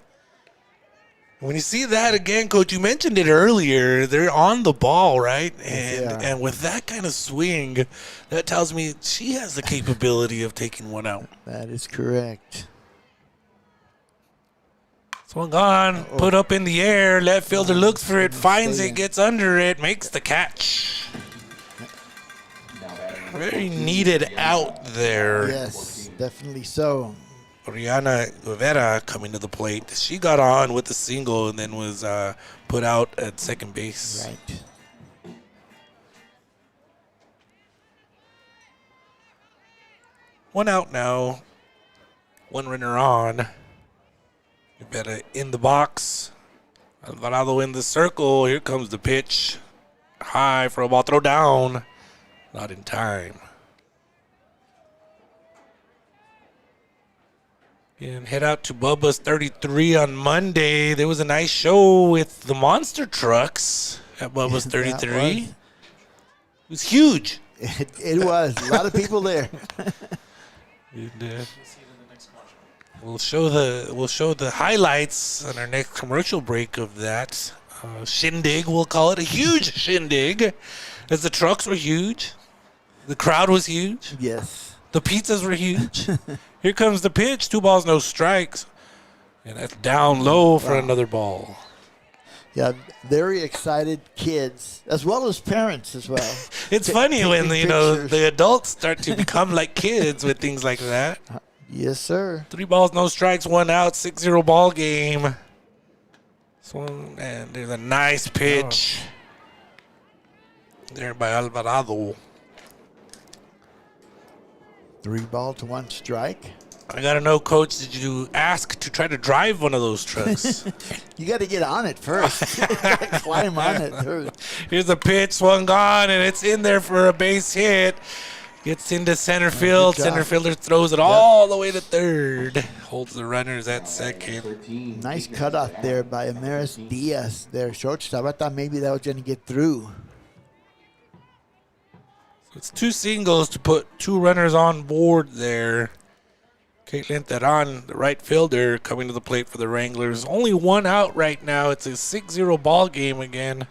When you see that again, Coach, you mentioned it earlier. They're on the ball, right? And with that kind of swing, that tells me she has the capability of taking one out. That is correct. Swung on, put up in the air. Left fielder looks for it, finds it, gets under it, makes the catch. Very needed out there. Yes, definitely so. Oriana Rivera coming to the plate. She got on with the single and then was put out at second base. Right. One out now. One runner on. Rivera in the box. Alvarado in the circle. Here comes the pitch. High for a ball. Throw down. Not in time. And head out to Bubba's 33 on Monday. There was a nice show with the monster trucks at Bubba's 33. It was huge. It was. A lot of people there. And, we'll show the highlights on our next commercial break of that shindig. We'll call it a huge shindig, as the trucks were huge, the crowd was huge, Yes. the pizzas were huge. Here comes the pitch. 2 balls, no strikes, and that's down low for another ball. Yeah, very excited kids, as well as parents as well. It's funny when pictures. the adults start to become like kids with things like that. Yes, sir. 3 balls, no strikes, 1 out, 6-0 ball game. Swung, and there's a nice pitch there by Alvarado. 3 ball to 1 strike. I gotta know, Coach, did you ask to try to drive one of those trucks? You got to get on it first. You gotta climb on it first. Here's a pitch, swung on, and it's in there for a base hit. Gets into center field. job. Center fielder throws it all the way to third. Holds the runners at second. Nice cutoff there by Amaris Diaz, their shortstop. I thought maybe that was going to get through. It's 2 singles to put 2 runners on board there. Caitlin Teran, the right fielder, coming to the plate for the Wranglers. Only 1 out right now. It's a 6-0 ball game again.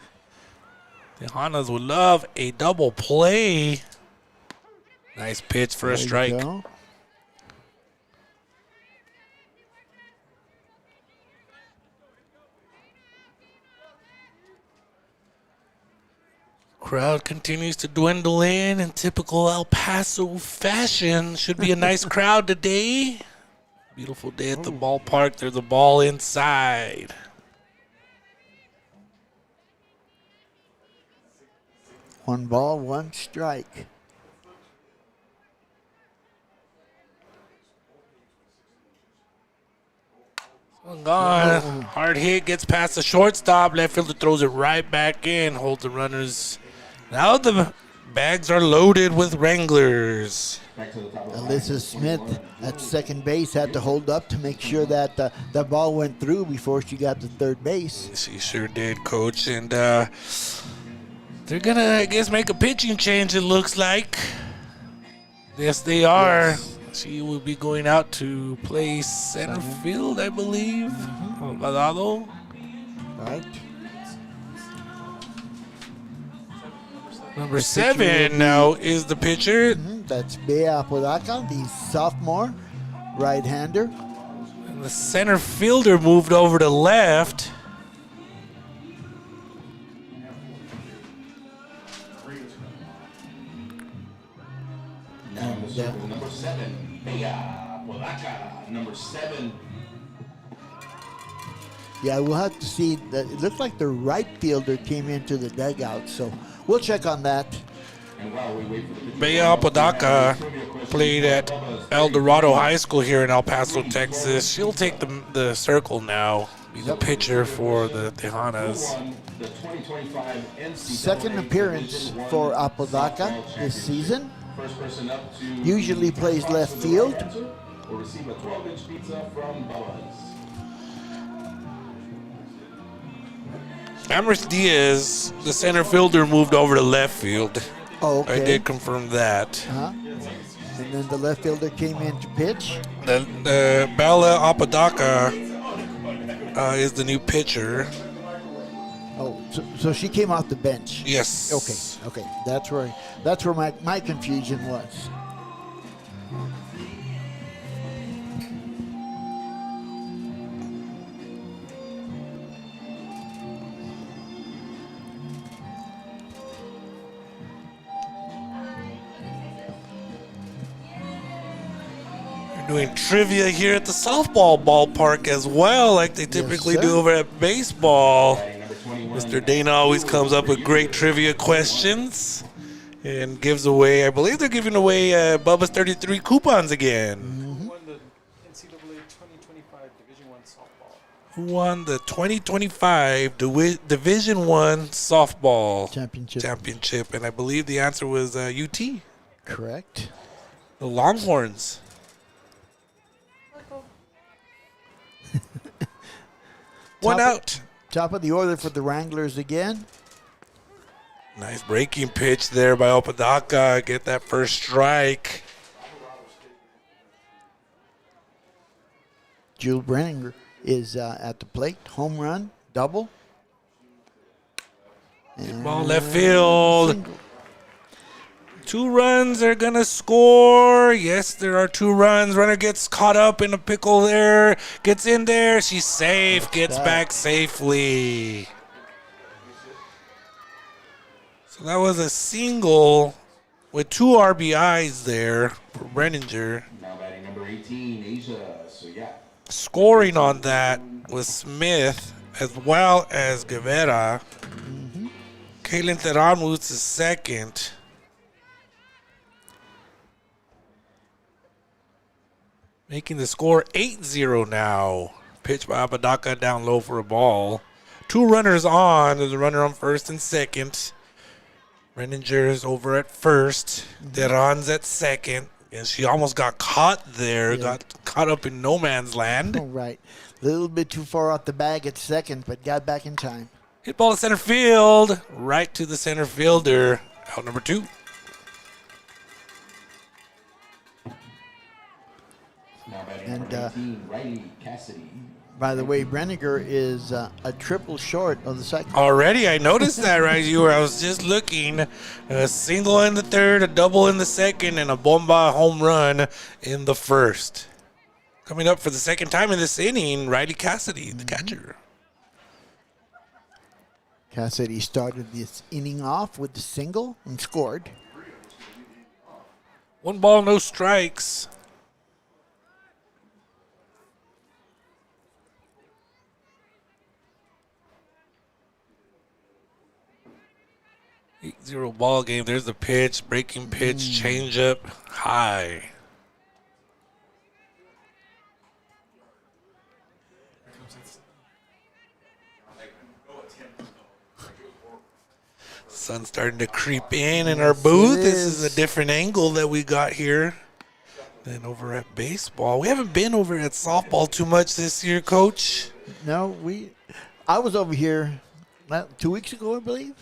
Tejanas would love a double play. Nice pitch for a There you strike. go. Crowd continues to dwindle in typical El Paso fashion. Should be a nice crowd today. Beautiful day at the ballpark. There's a ball inside. One ball, 1 strike. Gone. Hard hit, gets past the shortstop. Left fielder throws it right back in. Holds the runners. Now the bags are loaded with Wranglers. Alyssa Smith at second base had to hold up to make sure that the ball went through before she got to third base. She sure did, Coach. And they're going to, I guess, make a pitching change, it looks like. Yes, they are. Yes. She will be going out to play center field, I believe. Alvarado. Right. Number 7 now is the pitcher. That's Bea Apodaca, the sophomore right-hander. And the center fielder moved over to left. And, Number 7, Bea Apodaca. Number 7. yeah, we'll have to see. It looked like the right fielder came into the dugout, so we'll check on that. And while we wait for the pitcher, Bea Apodaca played at El Dorado High School here in El Paso, Texas. She'll take the circle now. Be the pitcher for the Tejanas. the 2025 NCAA Second appearance for Apodaca this season. First person up to Usually plays left field. will receive a 12-inch pizza from Bubba's. Amaris Diaz, the center fielder, moved over to left field. Oh, okay. I did confirm that. Uh-huh. And then the left fielder came in to pitch. The Bella Apodaca is the new pitcher. Oh, so she came off the bench. Yes. Okay. That's where my confusion was. Doing trivia here at the softball ballpark as well, like they typically sir. do over at baseball. Mr. Dana always comes up with great trivia questions and gives away, I believe they're giving away Bubba's 33 coupons again. Who won the NCAA 2025 Division I softball? Who won the 2025 Division I softball championship? And I believe the answer was UT, Correct. the Longhorns. One out. Top of the order for the Wranglers again. Nice breaking pitch there by Apodaca. Get that first strike. Jules Brenninger is at the plate. Home run, double. And Ball left field. single. 2 runs are going to score. Yes, there are 2 runs. Runner gets caught up in a pickle there. Gets in there. She's safe. Gets back safely. So that was a single with 2 RBIs there for Brenninger. Now batting number 18, Asia Soya. Scoring on that was Smith as well as Guevara. Kaylin Theron moves to second. Making the score 8-0 now. Pitch by Apodaca down low for a ball. 2 runners on. There's a runner on first and second. Renninger is over at first. Theron's at second. And she almost got caught there. Yeah. Got caught up in no man's land. All right. A little bit too far off the bag at second, but got back in time. Hit ball to center field. Right to the center fielder. Out number 2. Now batting And, number 18, Riley Cassidy. By the way, Brenninger is a triple short of the second. Already, I noticed that right here. I was just looking. A single in the third, a double in the second, and a bomba home run in the first. Coming up for the second time in this inning, Riley Cassidy, the catcher. Cassidy started this inning off with the single and scored. 1 ball, no strikes. Zero ball game. There's the pitch, breaking pitch, changeup, high. Sun's starting to creep in our booth. it This is is. a different angle that we got here than over at baseball. We haven't been over at softball too much this year, Coach. No, I was over here 2 weeks ago, I believe.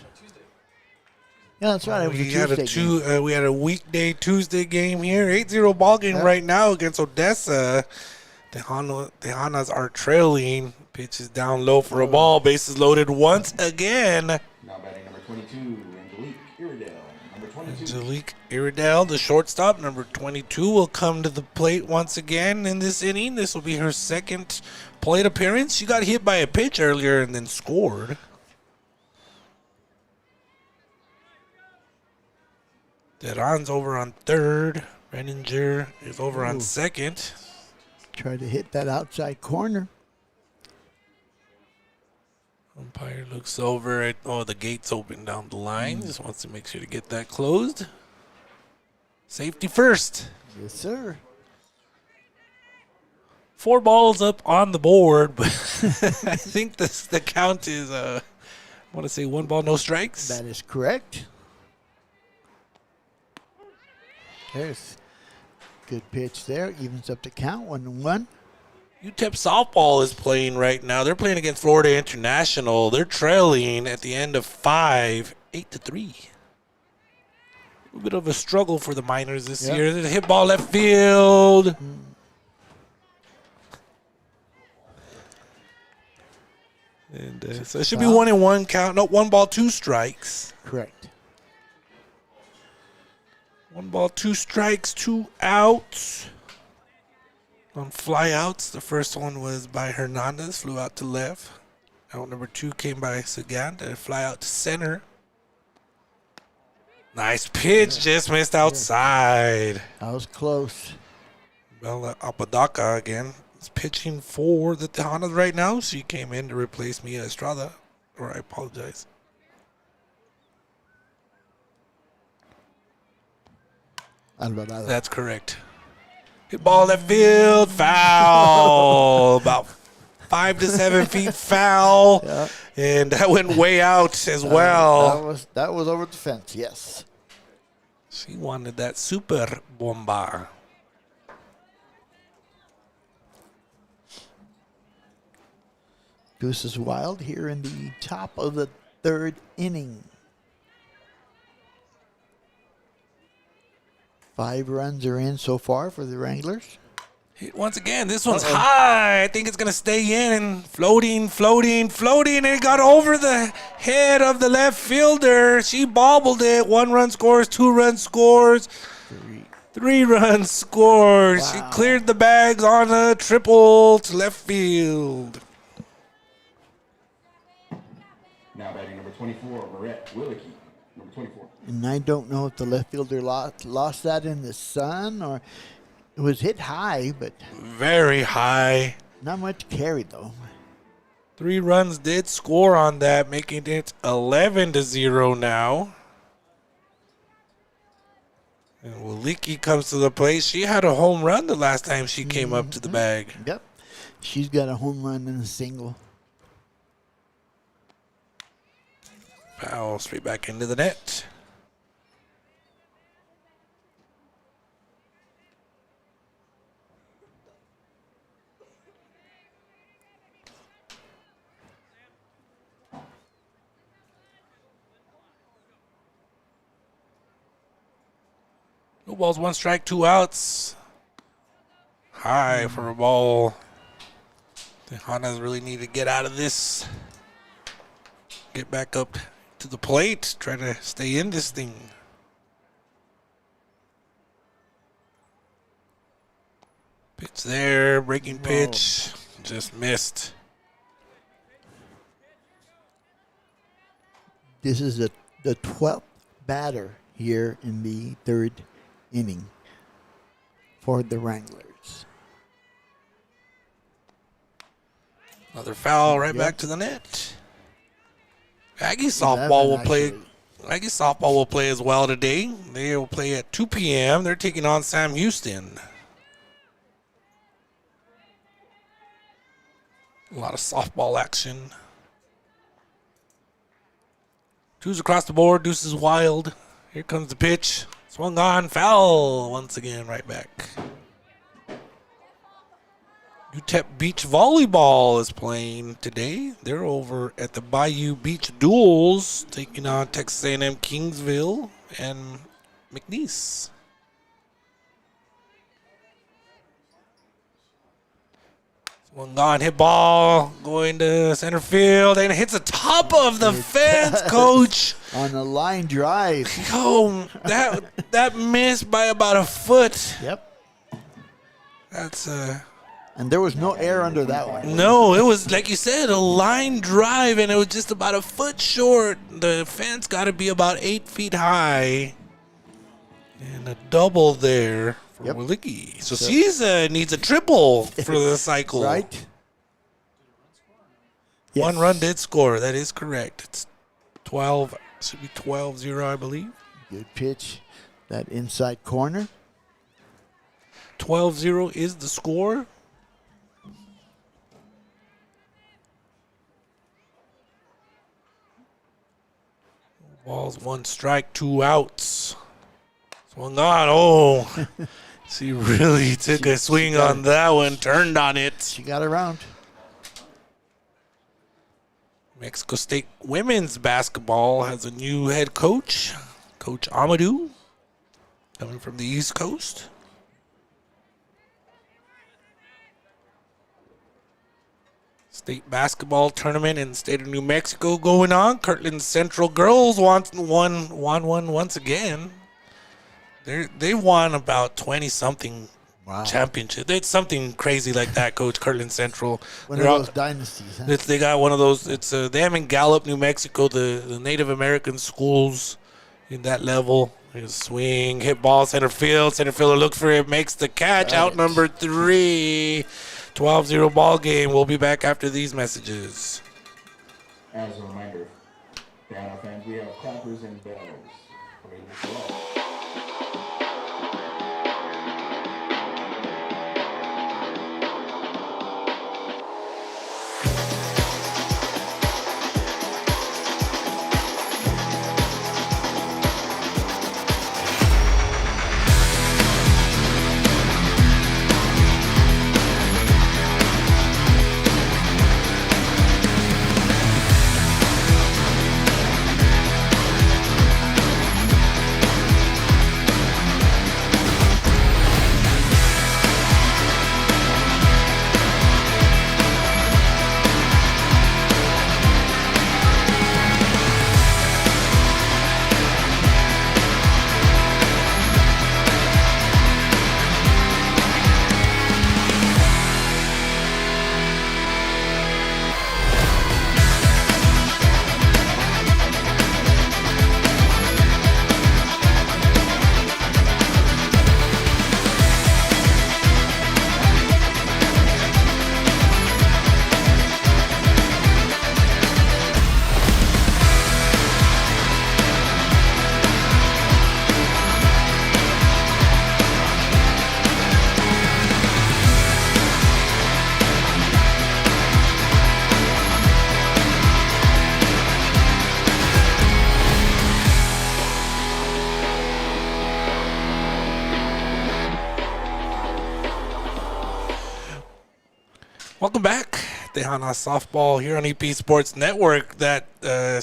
Yeah, that's right. It was We a had Tuesday game. we had a weekday Tuesday game here. 8-0 ball game right now against Odessa. Tejanas are trailing. Pitch is down low for a ball. Bases loaded once again. Now batting number 22, Angelique Iredale. Number 22. Angelique Iredale, the shortstop, number 22, will come to the plate once again in this inning. This will be her second plate appearance. She got hit by a pitch earlier and then scored. Deron's over on third. Renninger is over on second. Tried to hit that outside corner. Umpire looks over at, the gate's open down the line. Just wants to make sure to get that closed. Safety first. Yes, sir. 4 balls up on the board, but I think the count is, I want to say 1 ball, no strikes. That is correct. There's good pitch there. Evens up the count, 1-1. UTEP softball is playing right now. They're playing against Florida International. They're trailing at the end of 5, 8-3. A bit of a struggle for the Miners this year. The hit ball left field. And so it should be 1-1 count. No, 1 ball, 2 strikes. Correct. 1 ball, 2 strikes, 2 outs. On fly outs, the first one was by Hernandez, flew out to left. Out number 2 came by Sagan, to fly out to center. Nice pitch, just missed outside. That was close. Bella Apodaca again is pitching for the Tejanas right now. She came in to replace Mia Estrada, or I apologize. Alvarado. That's correct. Hit ball left field, foul. About 5 to 7 feet foul. Yeah. And that went way out as well. That was over the fence, yes. She wanted that super bomba. Deuces Wild here in the top of the third inning. 5 runs are in so far for the Wranglers. Once again, this one's high. I think it's going to stay in and floating. And it got over the head of the left fielder. She bobbled it. 1 run scores, 2 run scores, 3 run scores. Wow. She cleared the bags on a triple to left field. Now batting number 24, Marette Willicke. Number 24. And I don't know if the left fielder lost that in the sun or it was hit high, but Very high. not much carry though. 3 runs did score on that, making it 11-0 now. And Willicke comes to the plate. She had a home run the last time she came up to the bag. Yep. She's got a home run and a single. Foul straight back into the net. No balls, 1 strike, 2 outs. High for a ball. Tejanas really need to get out of this. Get back up to the plate. Try to stay in this thing. Pitch there. Breaking pitch. Just missed. This is the 12th batter here in the third inning for the Wranglers. Another foul right Yep. back to the net. Aggie softball will play. Aggie softball will play as well today. They will play at 2 p.m. They're taking on Sam Houston. A lot of softball action. 2s across the board. Deuces Wild. Here comes the pitch. Swung on. Foul once again right back. UTEP Beach Volleyball is playing today. They're over at the Bayou Beach Duels, taking on Texas A&M Kingsville and McNeese. One gone, hit ball, going to center field, and it hits the top of the fence, Coach. On a line drive. Oh, that missed by about a foot. Yep. That's And there was no air under that one. No, it was, like you said, a line drive, and it was just about a foot short. The fence got to be about 8 feet high. And a double there for Yep. Willicke. So she's needs a triple for the cycle. Right? 1 run did score. That is correct. It's 12, should be 12-0, I believe. Good pitch. That inside corner. 12-0 is the score. Balls, 1 strike, 2 outs. Swung on. Oh, she really took a swing on that one, turned on it. She got around. Mexico State women's basketball has a new head coach, Coach Amadou, coming from the East Coast. State basketball tournament in the state of New Mexico going on. Kirtland Central girls won one once again. They won about 20-something championship. It's something crazy like that, Coach. Kirtland Central. One of those dynasties. Huh? They got one of those. It's them in Gallup, New Mexico, the Native American schools in that level. His swing, hit ball, center field. Center fielder looks for it, makes the catch. Out number 3. 12-0 ball game. We'll be back after these messages. As a reminder, Tejana fans, we have clappers and bells. Ready to go. Welcome back. Tejanas softball here on EP Sports Network. That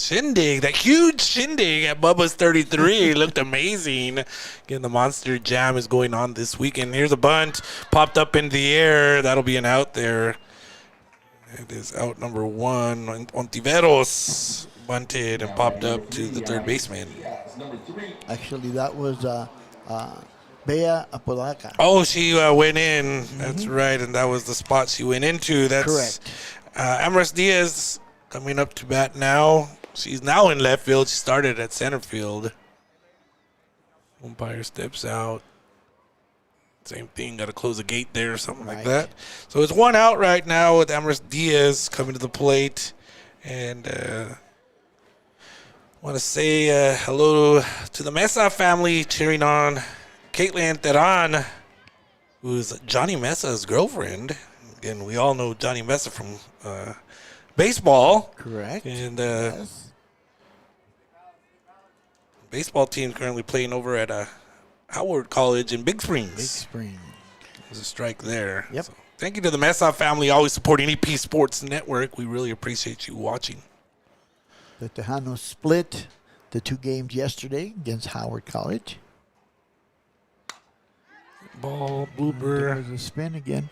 shindig, that huge shindig at Bubba's 33 looked amazing. Again, the Monster Jam is going on this weekend. Here's a bunt popped up in the air. That'll be an out there. It is out number 1. Ontiveros bunted and popped up to the third baseman. Actually, that was Bea Apodaca. Oh, she went in. That's right, and that was the spot she went into. That's correct. Amaris Diaz coming up to bat now. She's now in left field. She started at center field. Umpire steps out. Same thing. Got to close the gate there or something like that. So it's 1 out right now with Amaris Diaz coming to the plate. And want to say hello to the Mesa family cheering on Caitlin Teran, who's Johnny Mesa's girlfriend. Again, we all know Johnny Mesa from baseball. Correct. And Yes. baseball team currently playing over at Howard College in Big Springs. Big Spring. There's a strike there. Yep. So thank you to the Mesa family, always supporting EP Sports Network. We really appreciate you watching. The Tejanos split the 2 games yesterday against Howard College. Ball, blooper. There's a spin again.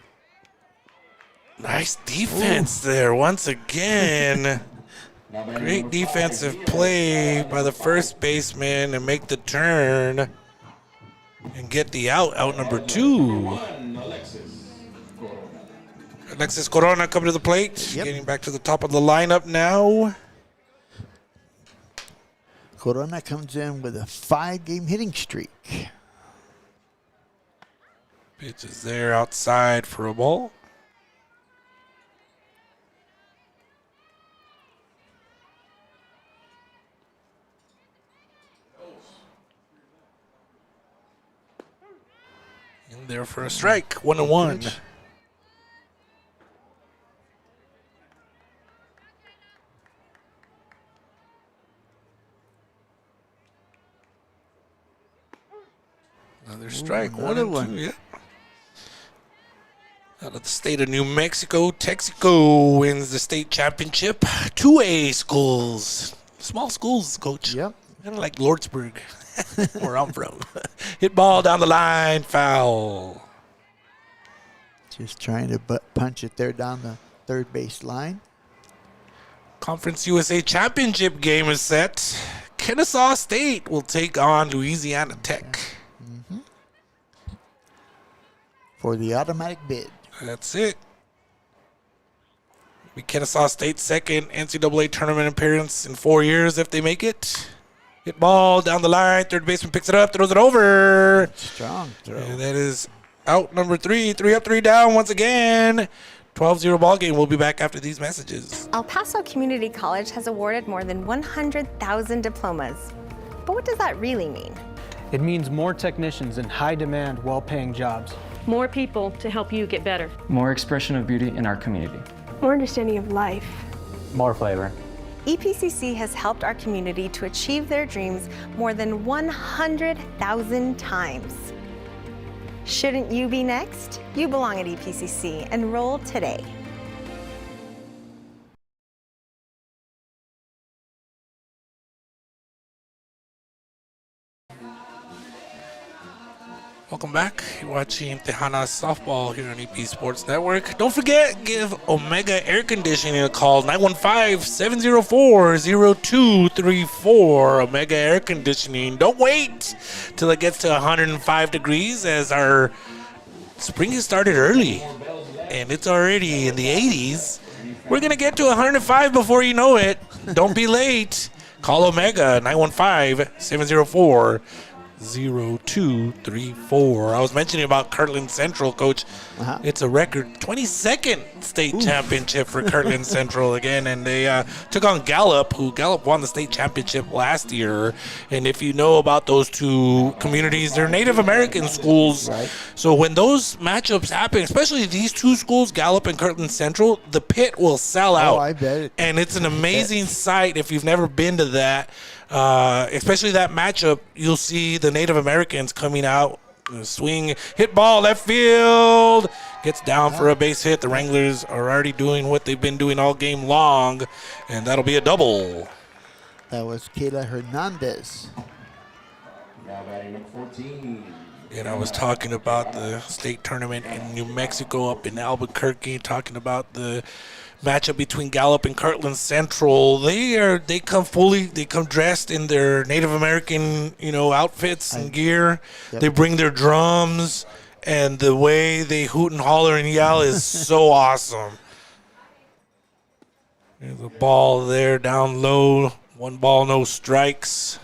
Nice defense there once again. Great defensive play by the first baseman and make the turn and get the out number 2. Alexis Corona coming to the plate, Yep. getting back to the top of the lineup now. Corona comes in with a 5-game hitting streak. Pitch is there outside for a ball. In there for a strike, 1-1. Another strike, another 1-2. one. Yeah. Out of the state of New Mexico, Texaco wins the state championship. 2A schools, small schools, coach. Yep. Kind of like Lordsburg, where I'm from. Hit ball down the line, foul. Just trying to punch it there down the third base line. Conference USA championship game is set. Kennesaw State will take on Louisiana Tech. For the automatic bid. That's it. Be Kennesaw State's second NCAA tournament appearance in 4 years if they make it. Hit ball down the line. Third baseman picks it up, throws it over. Strong throw. And that is out number 3. 3 up, 3 down once again. 12-0 ball game. We'll be back after these messages. El Paso Community College has awarded more than 100,000 diplomas. But what does that really mean? It means more technicians in high-demand, well-paying jobs. More people to help you get better. More expression of beauty in our community. More understanding of life. More flavor. EPCC has helped our community to achieve their dreams more than 100,000 times. Shouldn't you be next? You belong at EPCC. Enroll today. Welcome back. You're watching Tejanas softball here on EP Sports Network. Don't forget, give Omega Air Conditioning a call, 915-704-0234. Omega Air Conditioning. Don't wait till it gets to 105 degrees, as our spring has started early and it's already in the 80s. We're going to get to 105 before you know it. Don't be late. Call Omega, 915-704-0234. I was mentioning about Kirtland Central, Coach. It's a record 22nd state championship for Kirtland Central again, and they took on Gallup, who Gallup won the state championship last year. And if you know about those two communities, they're Native American schools. Right. So when those matchups happen, especially these two schools, Gallup and Kirtland Central, the pit will sell out. Oh, I bet it. And it's an amazing sight if you've never been to that. Especially that matchup, you'll see the Native Americans coming out Swing, hit ball, left field. Gets down for a base hit. The Wranglers are already doing what they've been doing all game long, and that'll be a double. That was Kayla Hernandez. Now batting number 14. And I was talking about the state tournament in New Mexico up in Albuquerque, talking about the matchup between Gallup and Kirtland Central. They come dressed in their Native American, outfits and gear. Yep. They bring their drums, and the way they hoot and holler and yell is so awesome. There's a ball there down low. 1 ball, no strikes.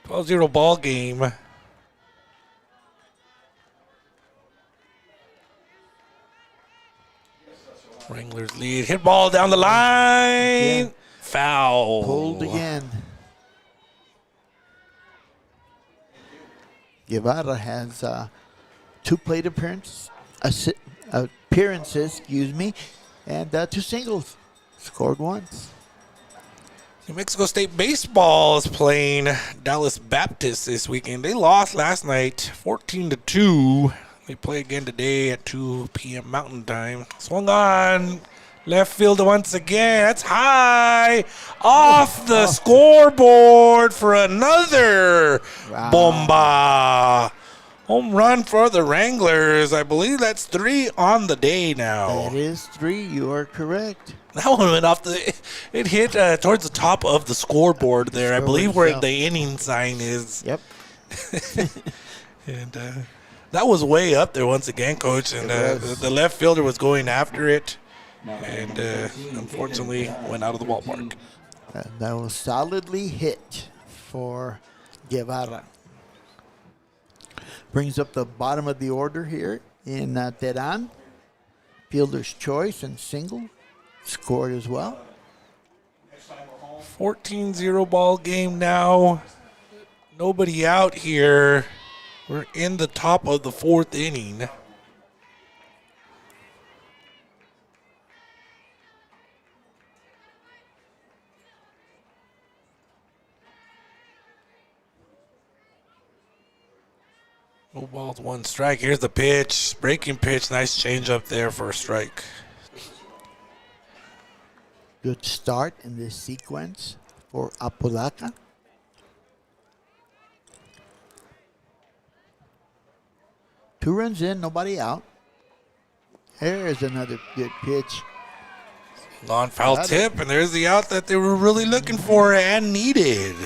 .0 ball game. Wranglers lead. Hit ball down the line. Again. Foul. Pulled again. Guevara has 2 plate appearances, and 2 singles. Scored once. New Mexico State baseball is playing Dallas Baptist this weekend. They lost last night, 14-2. They play again today at 2 p.m. Mountain Time. Swung on left field once again. That's high off the scoreboard for another bomba. Home run for the Wranglers. I believe that's 3 on the day now. That is 3. You are correct. That one went off it hit towards the top of the scoreboard there. I believe where the inning sign is. Yep. And that was way up there once again, Coach. And the left fielder was going after it. And unfortunately went out of the ballpark. That was solidly hit for Guevara. Brings up the bottom of the order here in Teran. Fielder's choice and single. Scored as well. 14-0 ball game now. Nobody out here. We're in the top of the 4th inning. No balls, 1 strike. Here's the pitch. Breaking pitch. Nice change up there for a strike. Good start in this sequence for Apodaca. Two runs in, nobody out. There's another good pitch. Long foul tip, and there's the out that they were really looking for and needed.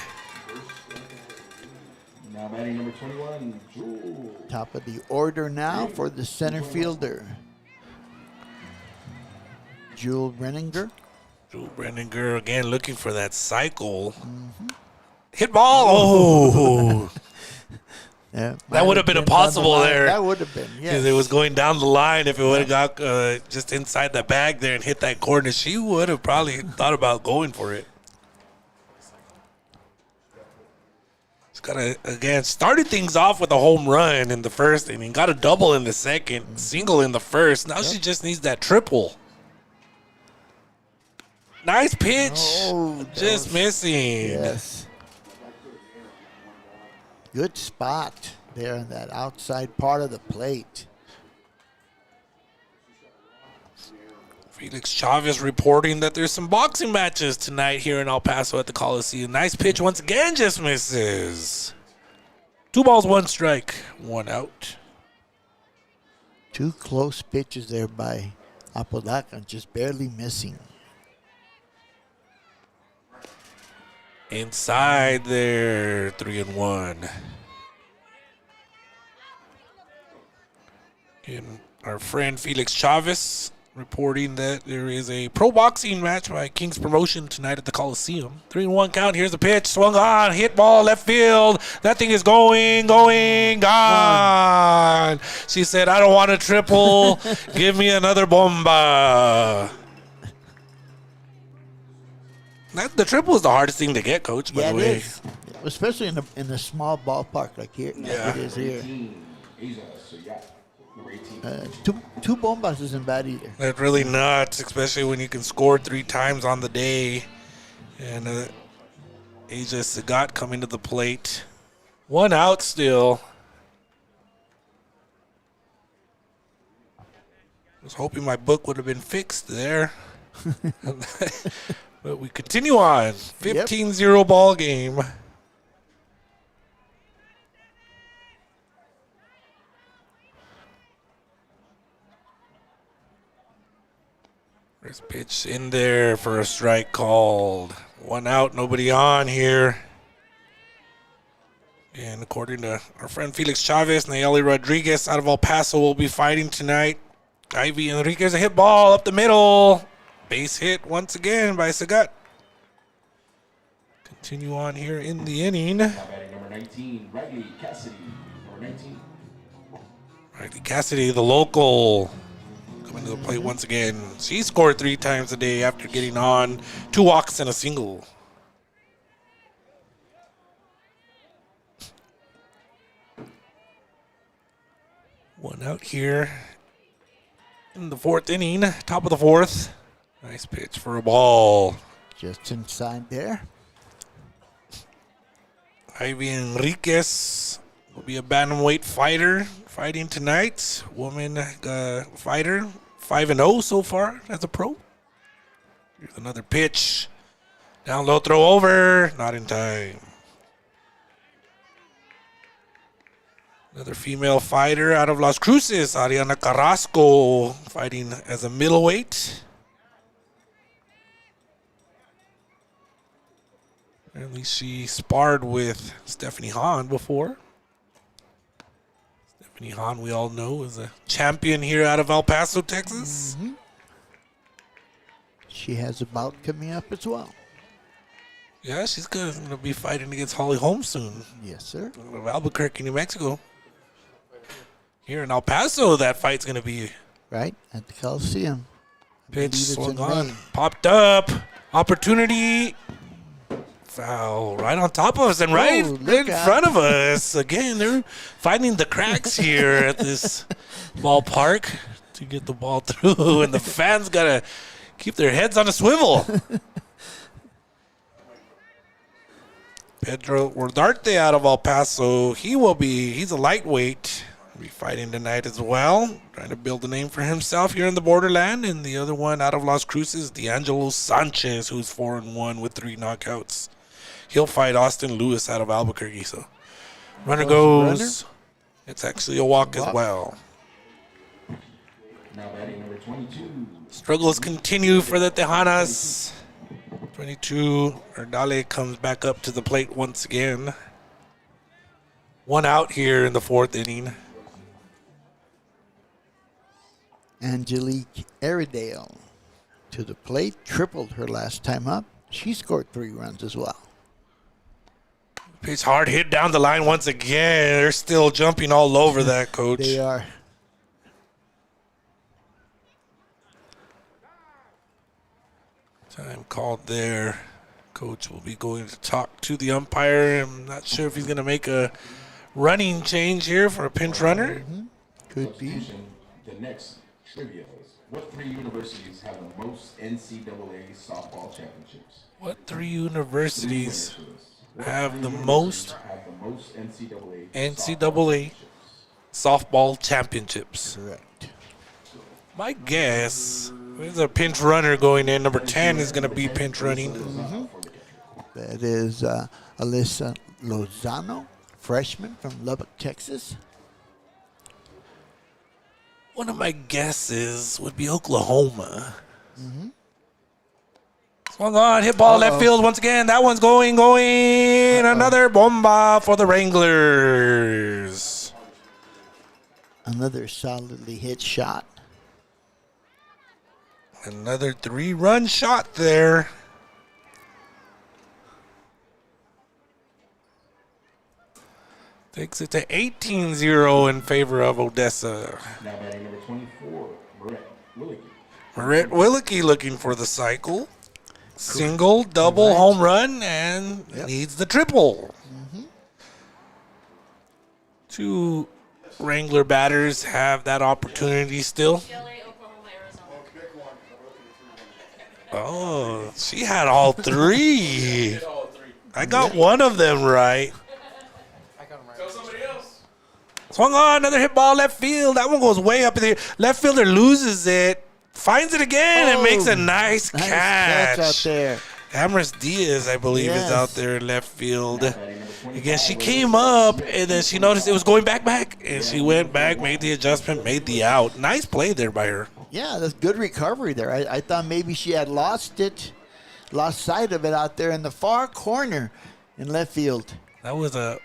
Now batting number 21, Jewel. Top of the order now for the center fielder. Jewel Renninger. Drew Brenninger again looking for that cycle. Hit ball. Oh. Yeah, that would have been impossible there. That would have been, yes. Because it was going down the line. If it would have got just inside the bag there and hit that corner, she would have probably thought about going for it. It's got to, again, started things off with a home run in the first inning. Got a double in the second, single in the first. Now she just needs that triple. Nice pitch. Oh, just missing. Yes. Good spot there in that outside part of the plate. Felix Chavez reporting that there's some boxing matches tonight here in El Paso at the Coliseum. Nice pitch once again, just misses. 2 balls, 1 strike, 1 out. 2 close pitches there by Apodaca, just barely missing. Inside there, 3-1. And our friend Felix Chavez reporting that there is a pro boxing match by King's Promotion tonight at the Coliseum. 3-1 count. Here's the pitch. Swung on. Hit ball left field. That thing is going, gone. She said, I don't want a triple. Give me another bomba. The triple is the hardest thing to get, Coach, by the way. It is. Especially in a small ballpark like here. Yeah. Like it is here. Two bombas isn't bad either. That's really nuts, especially when you can score 3 times on the day. And Asia Sagat coming to the plate. One out still. I was hoping my book would have been fixed there. But we continue on. 15-0 ball game. First pitch in there for a strike called. One out, nobody on here. And according to our friend Felix Chavez, Nayeli Rodriguez out of El Paso will be fighting tonight. Ivy Enriquez, a hit ball up the middle. Base hit once again by Sagat. Continue on here in the inning. Now batting number 19, Riley Cassidy. Number 19. Riley Cassidy, the local, coming to the plate once again. She scored 3 times a day after getting on 2 walks and a single. One out here in the 4th inning, top of the 4th. Nice pitch for a ball. Just inside there. Ivy Enriquez will be a bantamweight fighter fighting tonight. Woman fighter, 5-0 so far as a pro. Here's another pitch. Down low, throw over. Not in time. Another female fighter out of Las Cruces, Ariana Carrasco, fighting as a middleweight. Apparently she sparred with Stephanie Hahn before. Stephanie Hahn, we all know, is a champion here out of El Paso, Texas. Mm-hmm. She has a bout coming up as well. Yeah, she's going to be fighting against Holly Holmes soon. Yes, sir. Out of Albuquerque, New Mexico. Here in El Paso, that fight's going to be. Right, at the Coliseum. Pitch swung on, popped up, opportunity. Foul right on top of us and right in front of us. Again, they're finding the cracks here at this ballpark to get the ball through, and the fans got to keep their heads on a swivel. Pedro Ordarte out of El Paso. He's a lightweight. He'll be fighting tonight as well. Trying to build a name for himself here in the borderland. And the other one out of Las Cruces, D'Angelo Sanchez, who's 4-1 with 3 knockouts. He'll fight Austin Lewis out of Albuquerque. So runner goes. It's actually a walk as well. Now batting number 22. Struggles continue for the Tejanas. 22, Erdale comes back up to the plate once again. One out here in the 4th inning. Angelique Airedale to the plate, tripled her last time up. She scored 3 runs as well. Pitch hard hit down the line once again. They're still jumping all over that, Coach. They are. Time called there. Coach will be going to talk to the umpire. I'm not sure if he's going to make a running change here for a pinch runner. Mm-hmm. Could be. The next trivia is, what 3 universities have the most NCAA softball championships? What 3 universities have the most NCAA softball championships? Correct. My guess, there's a pinch runner going in. Number 10 is going to be pinch running. Mm-hmm. That is Alyssa Lozano, freshman from Lubbock, Texas. One of my guesses would be Oklahoma. Mm-hmm. Swung on, hit ball left field once again. That one's going. Another bomba for the Wranglers. Another solidly hit shot. Another 3-run shot there. Takes it to 18-0 in favor of Odessa. Now batting number 24, Marette Willicke. Marette Willicke looking for the cycle. Single, double, home run, and needs the triple. Mm-hmm. 2 Wrangler batters have that opportunity still. Oh, she had all 3. I got one of them right. Tell somebody else. Swung on, another hit ball left field. That one goes way up in the left fielder, loses it, finds it again, and makes a nice catch out there. Amaris Diaz, I believe, is out there in left field. Again, she came up, and then she noticed it was going back, and she went back, made the adjustment, made the out. Nice play there by her. Yeah, that's good recovery there. I thought maybe she had lost sight of it out there in the far corner in left field. That was a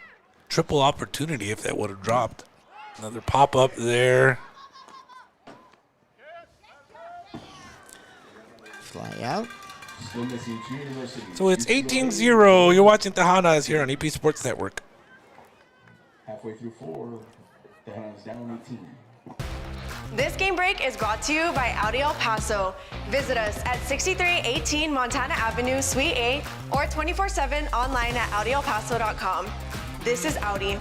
triple opportunity if that would have dropped. Another pop-up there. Fly out. So it's 18-0. You're watching Tejanas here on EP Sports Network. Halfway through 4, Tejanas down 18. This game break is brought to you by Audi El Paso. Visit us at 6318 Montana Avenue, Suite A, or 24/7 online at AudiElPaso.com. This is Audi.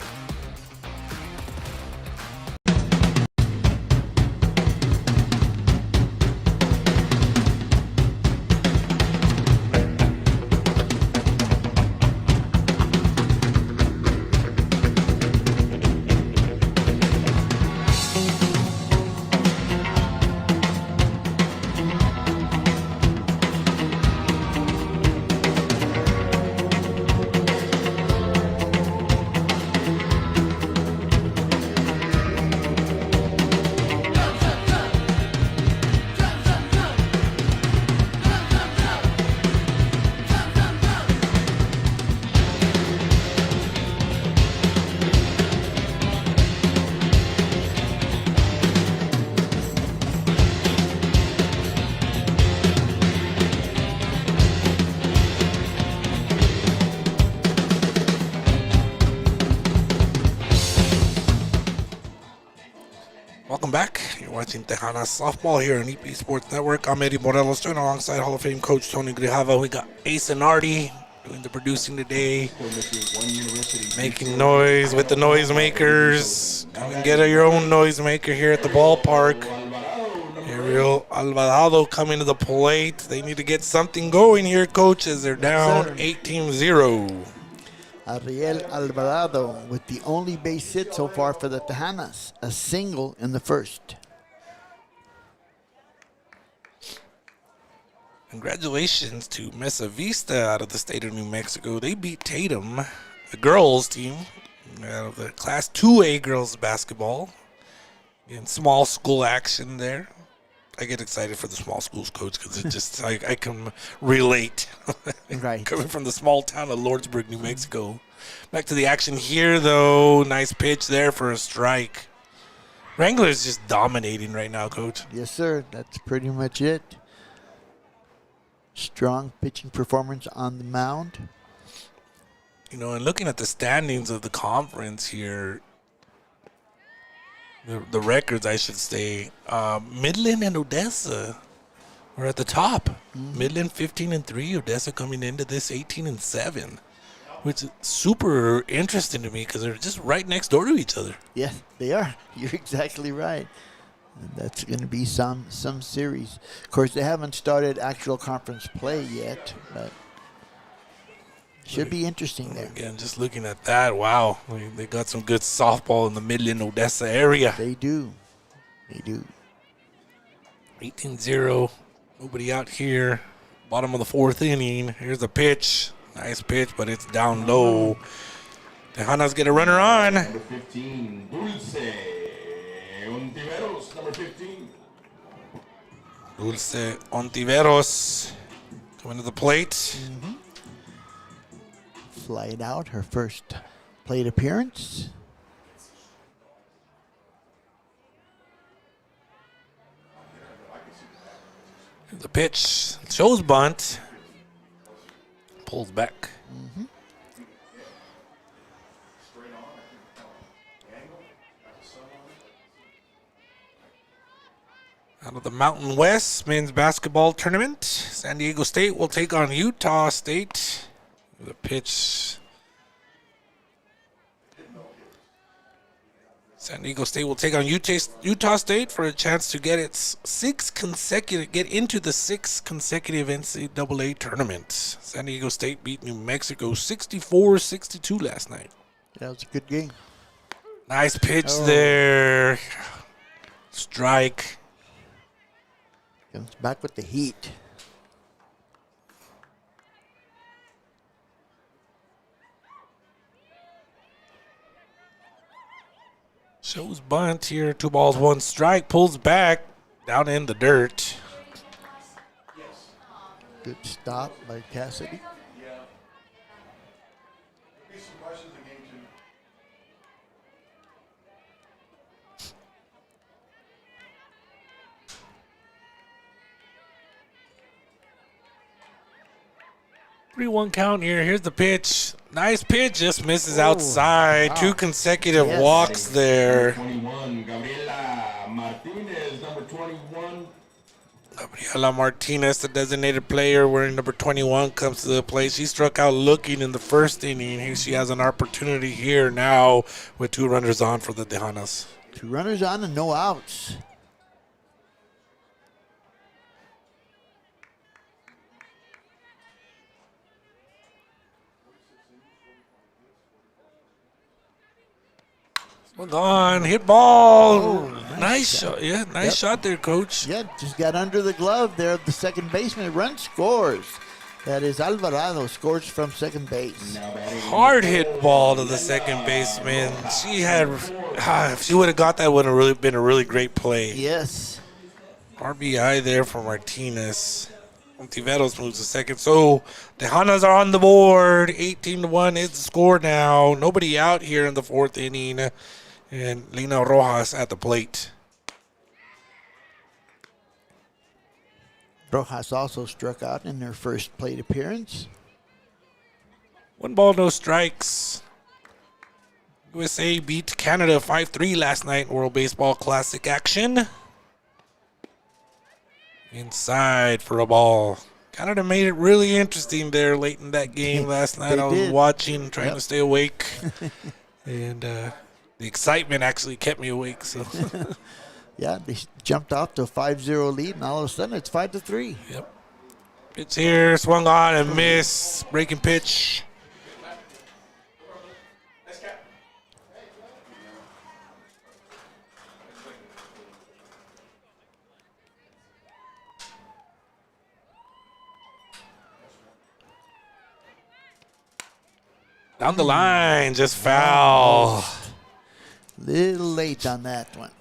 Welcome back. You're watching Tejanas softball here on EP Sports Network. I'm Eddie Morelos, joined alongside Hall of Fame coach Tony Grijalva. We got Ace and Artie doing the producing today, making noise with the noisemakers. Come and get your own noisemaker here at the ballpark. Ariel Alvarado coming to the plate. They need to get something going here, coach, as they're down 18-0. Ariel Alvarado with the only base hit so far for the Tejanas, a single in the first. Congratulations to Mesa Vista out of the state of New Mexico. They beat Tatum, the girls team, out of the Class 2A girls basketball. In small school action there. I get excited for the small schools, coach, because it just I can relate. Right. Coming from the small town of Lordsburg, New Mexico. Back to the action here, though. Nice pitch there for a strike. Wranglers just dominating right now, coach. Yes, sir. That's pretty much it. Strong pitching performance on the mound. You know, and looking at the standings of the conference here, the records, I should say, Midland and Odessa are at the top. Midland 15-3, Odessa coming into this 18-7, which is super interesting to me because they're just right next door to each other. Yes, they are. You're exactly right. And that's going to be some series. Of course, they haven't started actual conference play yet, but should be interesting there. Again, just looking at that, wow. They got some good softball in the Midland, Odessa area. They do. They do. 18-0. Nobody out here. Bottom of the fourth inning. Here's a pitch. Nice pitch, but it's down low. Tejanas get a runner on. Number 15, Dulce Ontiveros, number 15. Dulce Ontiveros coming to the plate. Flied out, her first plate appearance. The pitch shows bunt. Pulls back. Out of the Mountain West men's basketball tournament, San Diego State will take on Utah State. The pitch San Diego State will take on Utah State for a chance to get into the sixth consecutive NCAA tournament. San Diego State beat New Mexico 64-62 last night. That was a good game. Nice pitch there. Strike. Comes back with the heat. Shows bunt here. 2 balls, 1 strike. Pulls back down in the dirt. Good stop by Cassidy. 3-1 count here. Here's the pitch. Nice pitch. Just misses outside. Wow. 2 consecutive walks there. 21, Gabriela Martinez, number 21. Gabriela Martinez, the designated player wearing number 21, comes to the plate. She struck out looking in the first inning. Here she has an opportunity here now with 2 runners on for the Tejanas. 2 runners on and no outs. Hold on, hit ball. Oh, nice shot. Yeah, nice shot there, Coach. Yeah, just got under the glove there of the second baseman. Run scores. That is Alvarado scores from second base. Hard hit ball to the second baseman. She had, if she would have got that, would have really been a really great play. Yes. RBI there for Martinez. Ontiveros moves to second. So Tejanas are on the board. 18-1 is the score now. Nobody out here in the 4th inning. And Lina Rojas at the plate. Rojas also struck out in their first plate appearance. 1 ball, no strikes. USA beat Canada 5-3 last night in World Baseball Classic action. Inside for a ball. Canada made it really interesting there late in that game last night. I was watching, trying to stay awake. And the excitement actually kept me awake. So, yeah, they jumped off to a 5-0 lead, and all of a sudden it's 5-3. Yep. Pitch here, swung on and missed. Breaking pitch. Down the line, just foul. Little late on that one.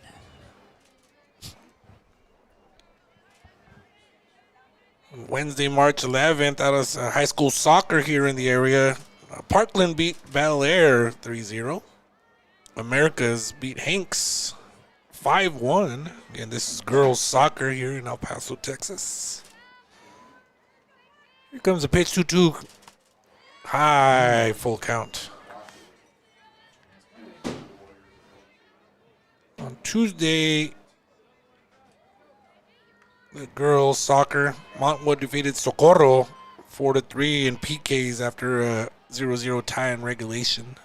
Wednesday, March 11th, out of high school soccer here in the area. Parkland beat Bel Air 3-0. Americas beat Hanks 5-1. And this is girls soccer here in El Paso, Texas. Here comes a pitch 2-2. High full count. On Tuesday, the girls soccer, Montwood defeated Socorro 4-3 in PKs after a 0-0 tie in regulation.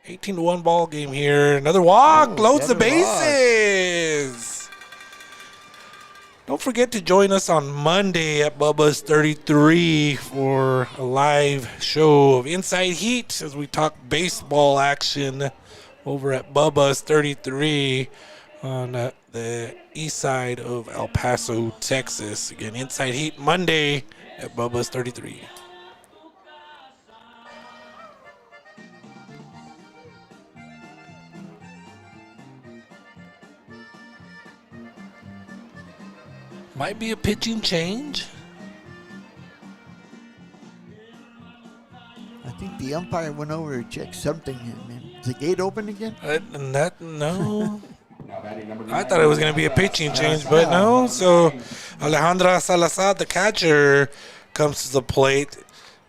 18-1 ball game here. Another walk, loads the bases. Don't forget to join us on Monday at Bubba's 33 for a live show of Inside Heat as we talk baseball action over at Bubba's 33 on the east side of El Paso, Texas. Again, Inside Heat Monday at Bubba's 33. Might be a pitching change. I think the umpire went over to check something. Is the gate open again? No. I thought it was going to be a pitching change, but no. So Alejandra Salazar, the catcher, comes to the plate.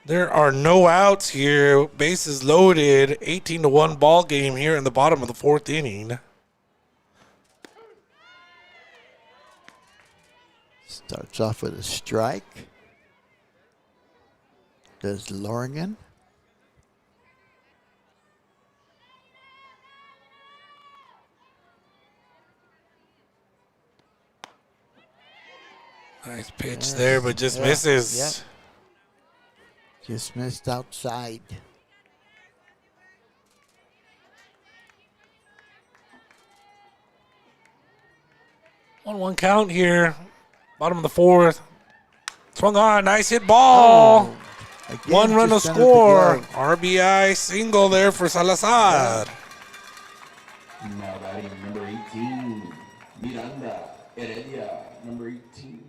There are no outs here. Bases loaded. 18-1 ball game here in the bottom of the 4th inning. Starts off with a strike. Does Lorigan. Nice pitch there, but just misses. Yep. Just missed outside. 1-1 count here. Bottom of the fourth. Swung on. Nice hit ball. Again, 1 run to just under the score. glove. RBI single there for Salazar. Now batting number 18, Miranda Heredia, number 18.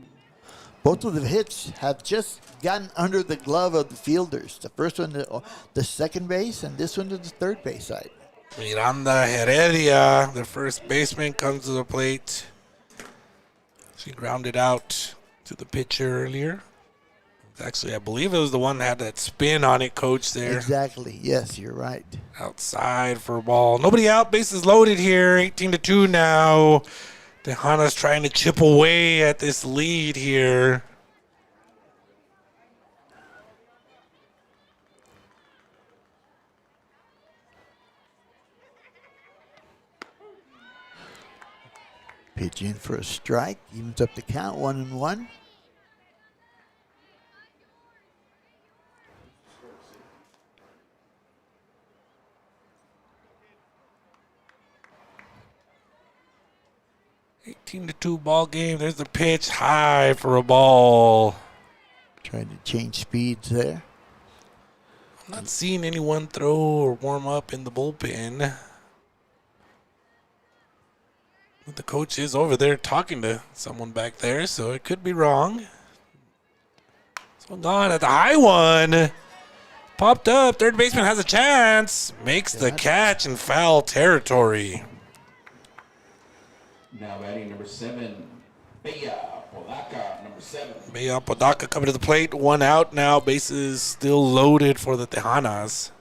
Both of the hits have just gotten under the glove of the fielders. The first one to the second base, and this one to the third base side. Miranda Heredia, the first baseman, comes to the plate. She grounded out to the pitcher earlier. Actually, I believe it was the one that had that spin on it, Coach, there. Exactly. Yes, you're right. Outside for a ball. Nobody out. Bases loaded here. 18-2 now. Tejanas trying to chip away at this lead here. Pitch in for a strike. Evens up the count. 1-1. (18-2) ball game. There's the pitch. High for a ball. Trying to change speeds there. I'm not seeing anyone throw or warm up in the bullpen. But the coach is over there talking to someone back there, so it could be wrong. Swung on at the high one. Popped up. Third baseman has a chance. Makes the catch in foul territory. Now batting number 7, Bea Podaca, number 7. Bea Podaca coming to the plate. 1 out now. Bases still loaded for the Tejanas.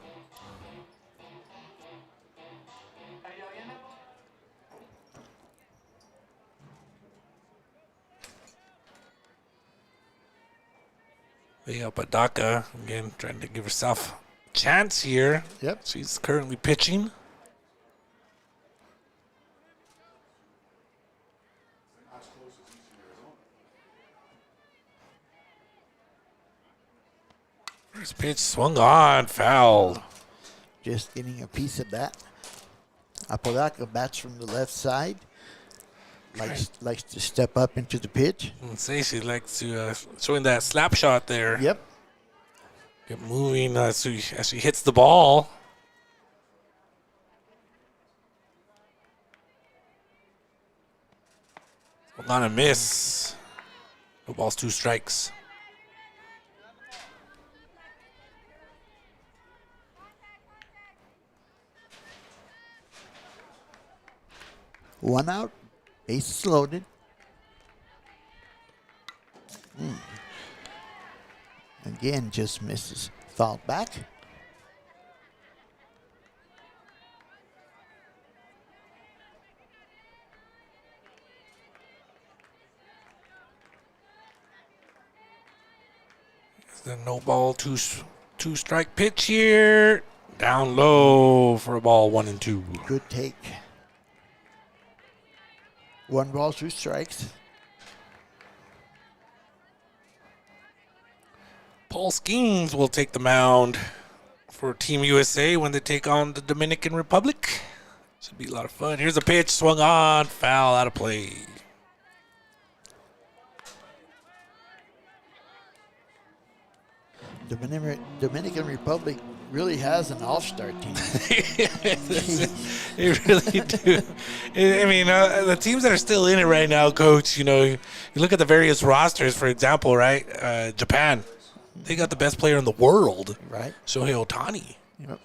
Bea Podaca, again, trying to give herself a chance here. Yep. She's currently pitching. First pitch swung on, fouled. Just getting a piece of that. Apodaca bats from the left side. Likes to step up into the pitch. And say she likes to showing that slap shot there. Yep. Get moving as she hits the ball. Swung on a miss. No balls, 2 strikes. One out. Bases loaded. Again, just misses. Fouled back. The no ball, two strike pitch here. Down low for a ball, 1-2. Good take. 1 ball, 2 strikes. Paul Skeens will take the mound for Team USA when they take on the Dominican Republic. Should be a lot of fun. Here's a pitch, swung on, foul, out of play. Dominican Republic really has an all-star team. They really do. I mean, the teams that are still in it right now, Coach, you look at the various rosters, for example, right? Japan, they got the best player in the world, Right. Shohei Ohtani. Yep.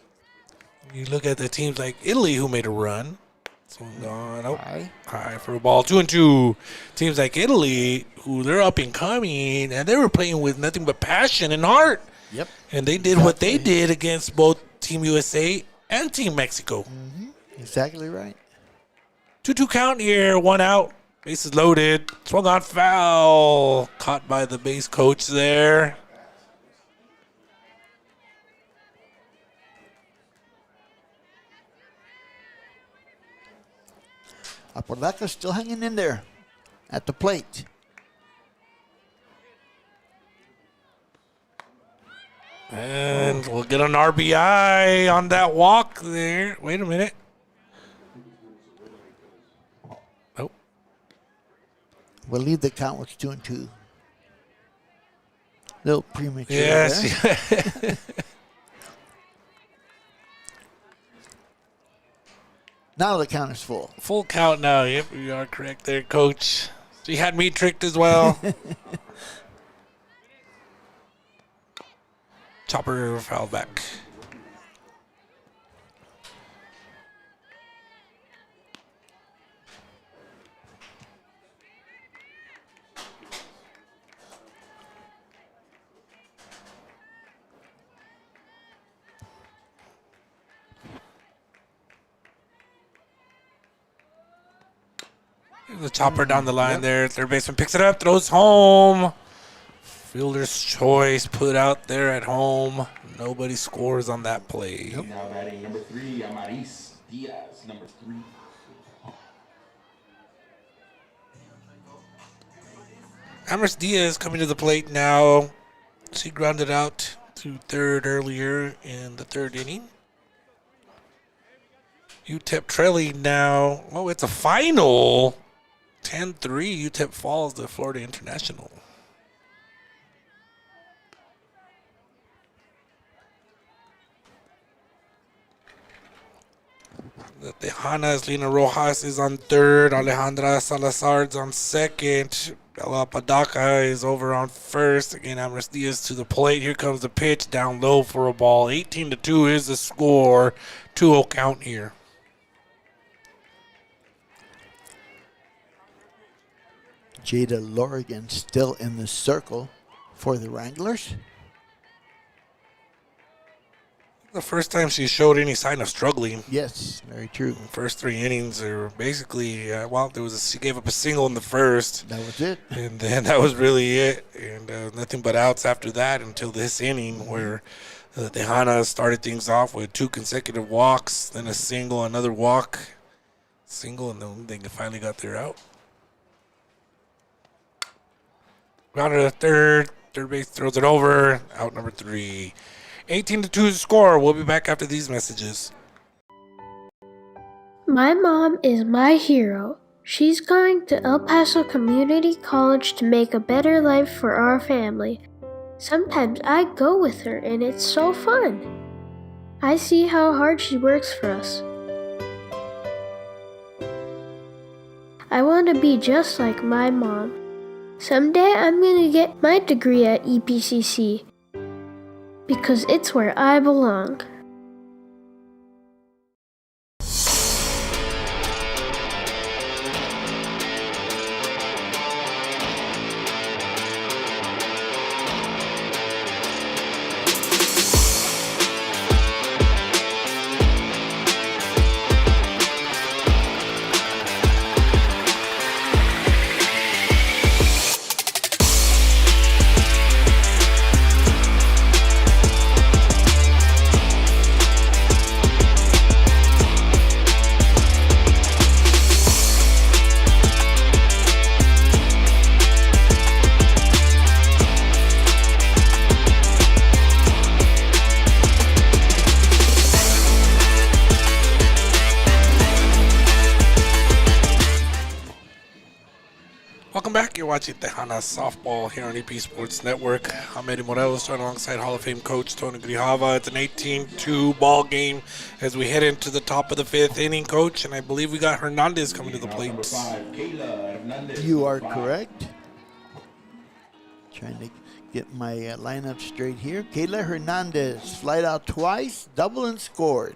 You look at the teams like Italy who made a run. Swung on, high for a ball, 2-2. Teams like Italy, who they're up and coming, and they were playing with nothing but passion and heart. Yep. And they did what they did against both Team USA and Team Mexico. Exactly right. 2-2 count here, 1 out. Bases loaded. Swung on, foul. Caught by the base coach there. Apodaca still hanging in there at the plate. We'll get an RBI on that walk there. Wait a minute. Oh. We'll leave the count with 2-2. A little premature Yes. there. Now the count is full. Full count now. Yep, we are correct there, Coach. She had me tricked as well. Chopper foul back. The chopper down the line there. Third baseman picks it up, throws home. Fielder's choice put out there at home. Nobody scores on that play. Now batting number 3, Amaris Diaz, number 3. Amaris Diaz coming to the plate now. She grounded out to third earlier in the third inning. UTEP trailing now. Oh, it's a final. 10-3. UTEP falls to Florida International. The Tejanas, Lina Rojas is on third. Alejandra Salazar is on second. Bella Padaka is over on first. Again, Amaris Diaz to the plate. Here comes the pitch down low for a ball. 18-2 is the score. 2-0 count here. Jada Lorigan still in the circle for the Wranglers. The first time she showed any sign of struggling. Yes, very true. The first 3 innings are basically, she gave up a single in the first. That was it. And then that was really it. And nothing but outs after that until this inning where the Tejanas started things off with 2 consecutive walks, then a single, another walk, single, and then they finally got their out. Grounded to third. Third base throws it over. Out number 3. 18-2 is the score. We'll be back after these messages. My mom is my hero. She's going to El Paso Community College to make a better life for our family. Sometimes I go with her and it's so fun. I see how hard she works for us. I want to be just like my mom. Someday I'm going to get my degree at EPCC because it's where I belong. Welcome back. You're watching Tejanas softball here on EP Sports Network. I'm Eddie Morelos, joined alongside Hall of Fame coach Tony Grijalva. It's an 18-2 ball game as we head into the top of the 5th inning, coach, and I believe we got Hernandez coming to the plate. You are correct. Trying to get my lineup straight here. Kayla Hernandez, flied out twice, double and scored.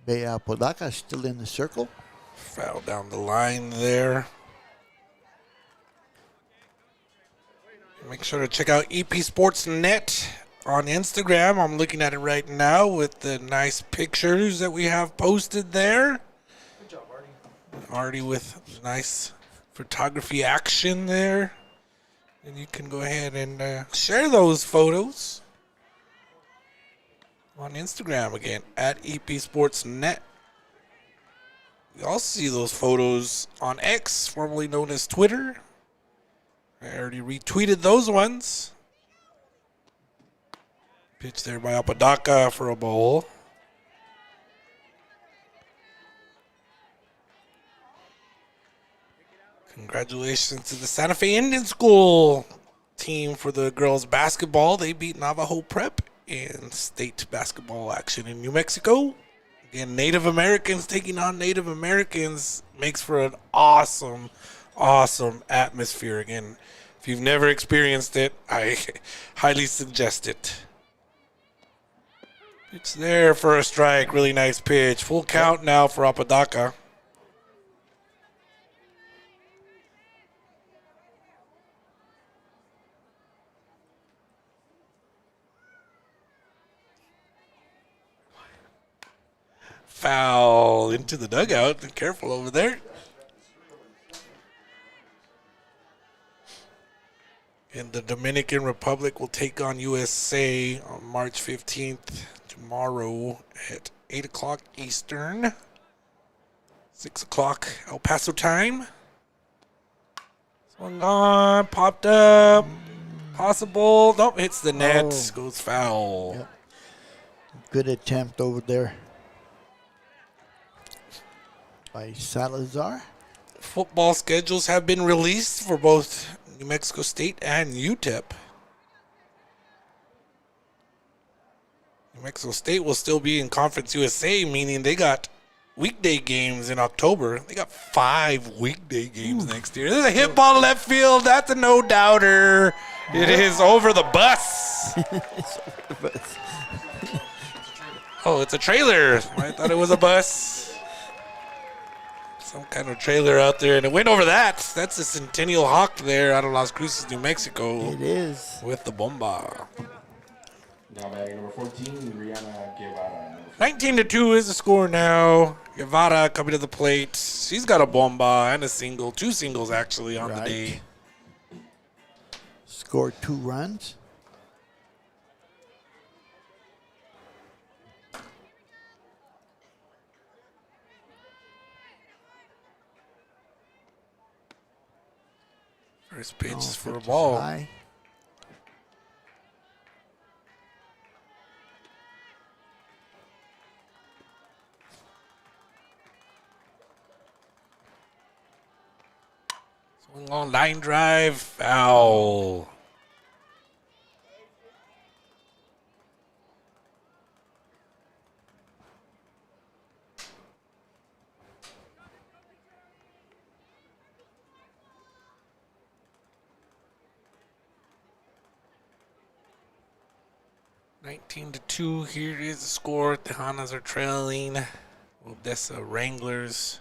Bea Apodaca still in the circle. Foul down the line there. Make sure to check out EP Sports Net on Instagram. I'm looking at it right now with the nice pictures that we have posted there. Good job, Artie. Artie with nice photography action there. And you can go ahead and share those photos on Instagram again at EP Sports Net. You also see those photos on X, formerly known as Twitter. I already retweeted those ones. Pitch there by Apodaca for a ball. Congratulations to the Santa Fe Indian School team for the girls basketball. They beat Navajo Prep in state basketball action in New Mexico. Again, Native Americans taking on Native Americans makes for an awesome, awesome atmosphere. Again, if you've never experienced it, I highly suggest it. It's there for a strike. Really nice pitch. Full count now for Apodaca. Foul into the dugout. Be careful over there. And the Dominican Republic will take on USA on March 15th, tomorrow at 8 o'clock Eastern, 6 o'clock El Paso time. Swung on, popped up, possible. Nope, hits the net, goes foul. Yep. Good attempt over there by Salazar. Football schedules have been released for both New Mexico State and UTEP. New Mexico State will still be in Conference USA, meaning they got weekday games in October. They got 5 weekday games next year. There's a hit ball left field. That's a no-doubter. It is over the bus. It's over the bus. Oh, it's a trailer. I thought it was a bus. Some kind of trailer out there, and it went over that. That's a Centennial Hawk there out of Las Cruces, New Mexico. It is. With the bomba. Now batting number 14, Rihanna Guevara. 19-2 is the score now. Guevara coming to the plate. She's got a bomba and a single. 2 singles, actually, on the day. Scored 2 runs. First pitch is for a ball. High. Swing on, line drive, foul. (19-2). Here is the score. Tejanas are trailing. Odessa Wranglers.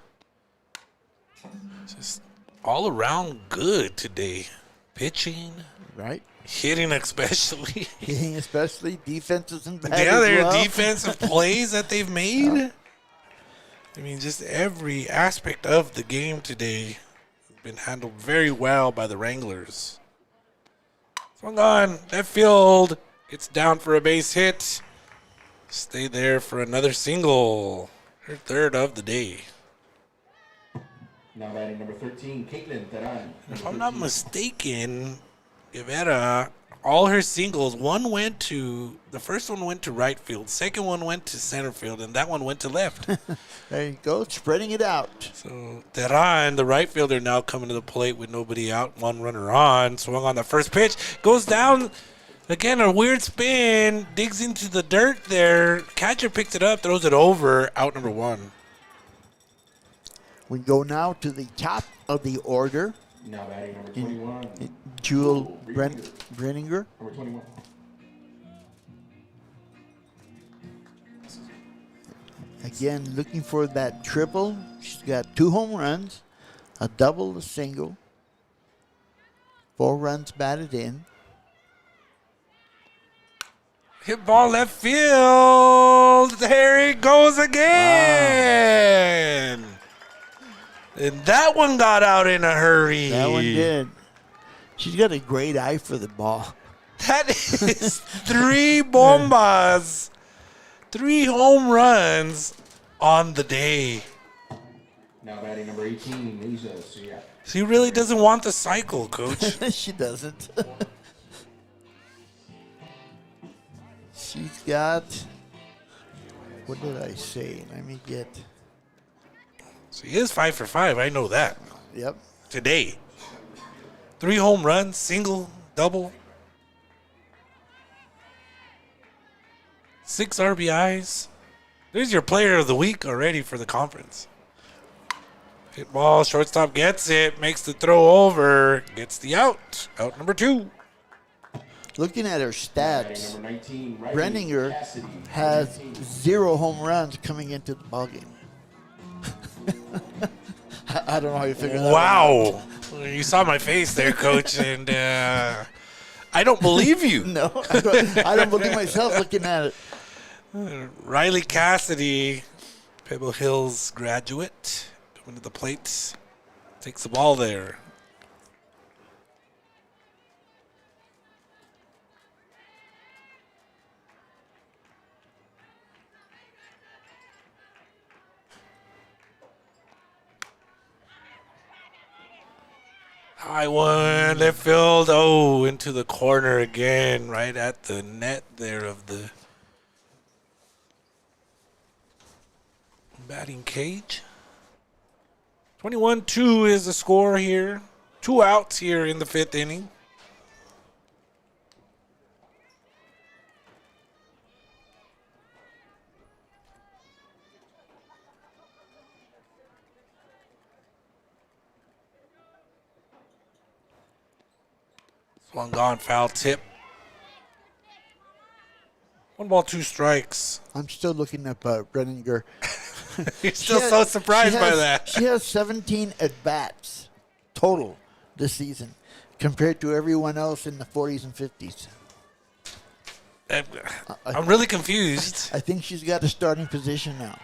Just all around good today. Pitching. Right. Hitting especially. Hitting especially. Defenses and bad Yeah, as their well. defensive plays that they've made. I mean, just every aspect of the game today has been handled very well by the Wranglers. Swung on. Left field. It's down for a base hit. Stay there for another single. Her third of the day. Now batting number 13, Caitlin Teran. If I'm not mistaken, Guevara, all her singles, the first one went to right field, second one went to center field, and that one went to left. There you go, spreading it out. So Teran, the right fielder, now coming to the plate with nobody out, 1 runner on. Swung on the first pitch, goes down. Again, a weird spin, digs into the dirt there. Catcher picks it up, throws it over, out number 1. We go now to the top of the order. Now batting number 21. Jewel Brenninger. Number 21. Again, looking for that triple. She's got 2 home runs, a double, a single. 4 runs batted in. Hit ball left field. There it goes again. Wow. And that one got out in a hurry. That one did. She's got a great eye for the ball. That is 3 bombas. 3 home runs on the day. Now batting number 18, Asia Suya. She really doesn't want the cycle, Coach. She doesn't. She's got, what did I say? Let me get, She is 5 for 5. I know that. yep. Today. 3 home runs, single, double. 6 RBIs. There's your player of the week already for the conference. Hit ball, shortstop gets it, makes the throw over, gets the out. Out number 2. Looking at her stats, Brenninger has 0 home runs coming into the ballgame. I don't know how you figure that Wow. out. You saw my face there, Coach, and I don't believe you. No, I don't believe myself looking at it. Riley Cassidy, Pebble Hills graduate, coming to the plate, takes the ball there. High one, left field. Oh, into the corner again, right at the net there of the batting cage. 21-2 is the score here. 2 outs here in the 5th inning. One gone, foul tip. 1 ball, 2 strikes. I'm still looking at Brenninger. You're still so surprised by that. She has 17 at-bats total this season compared to everyone else in the 40s and 50s. I'm really confused. I think she's got a starting position now.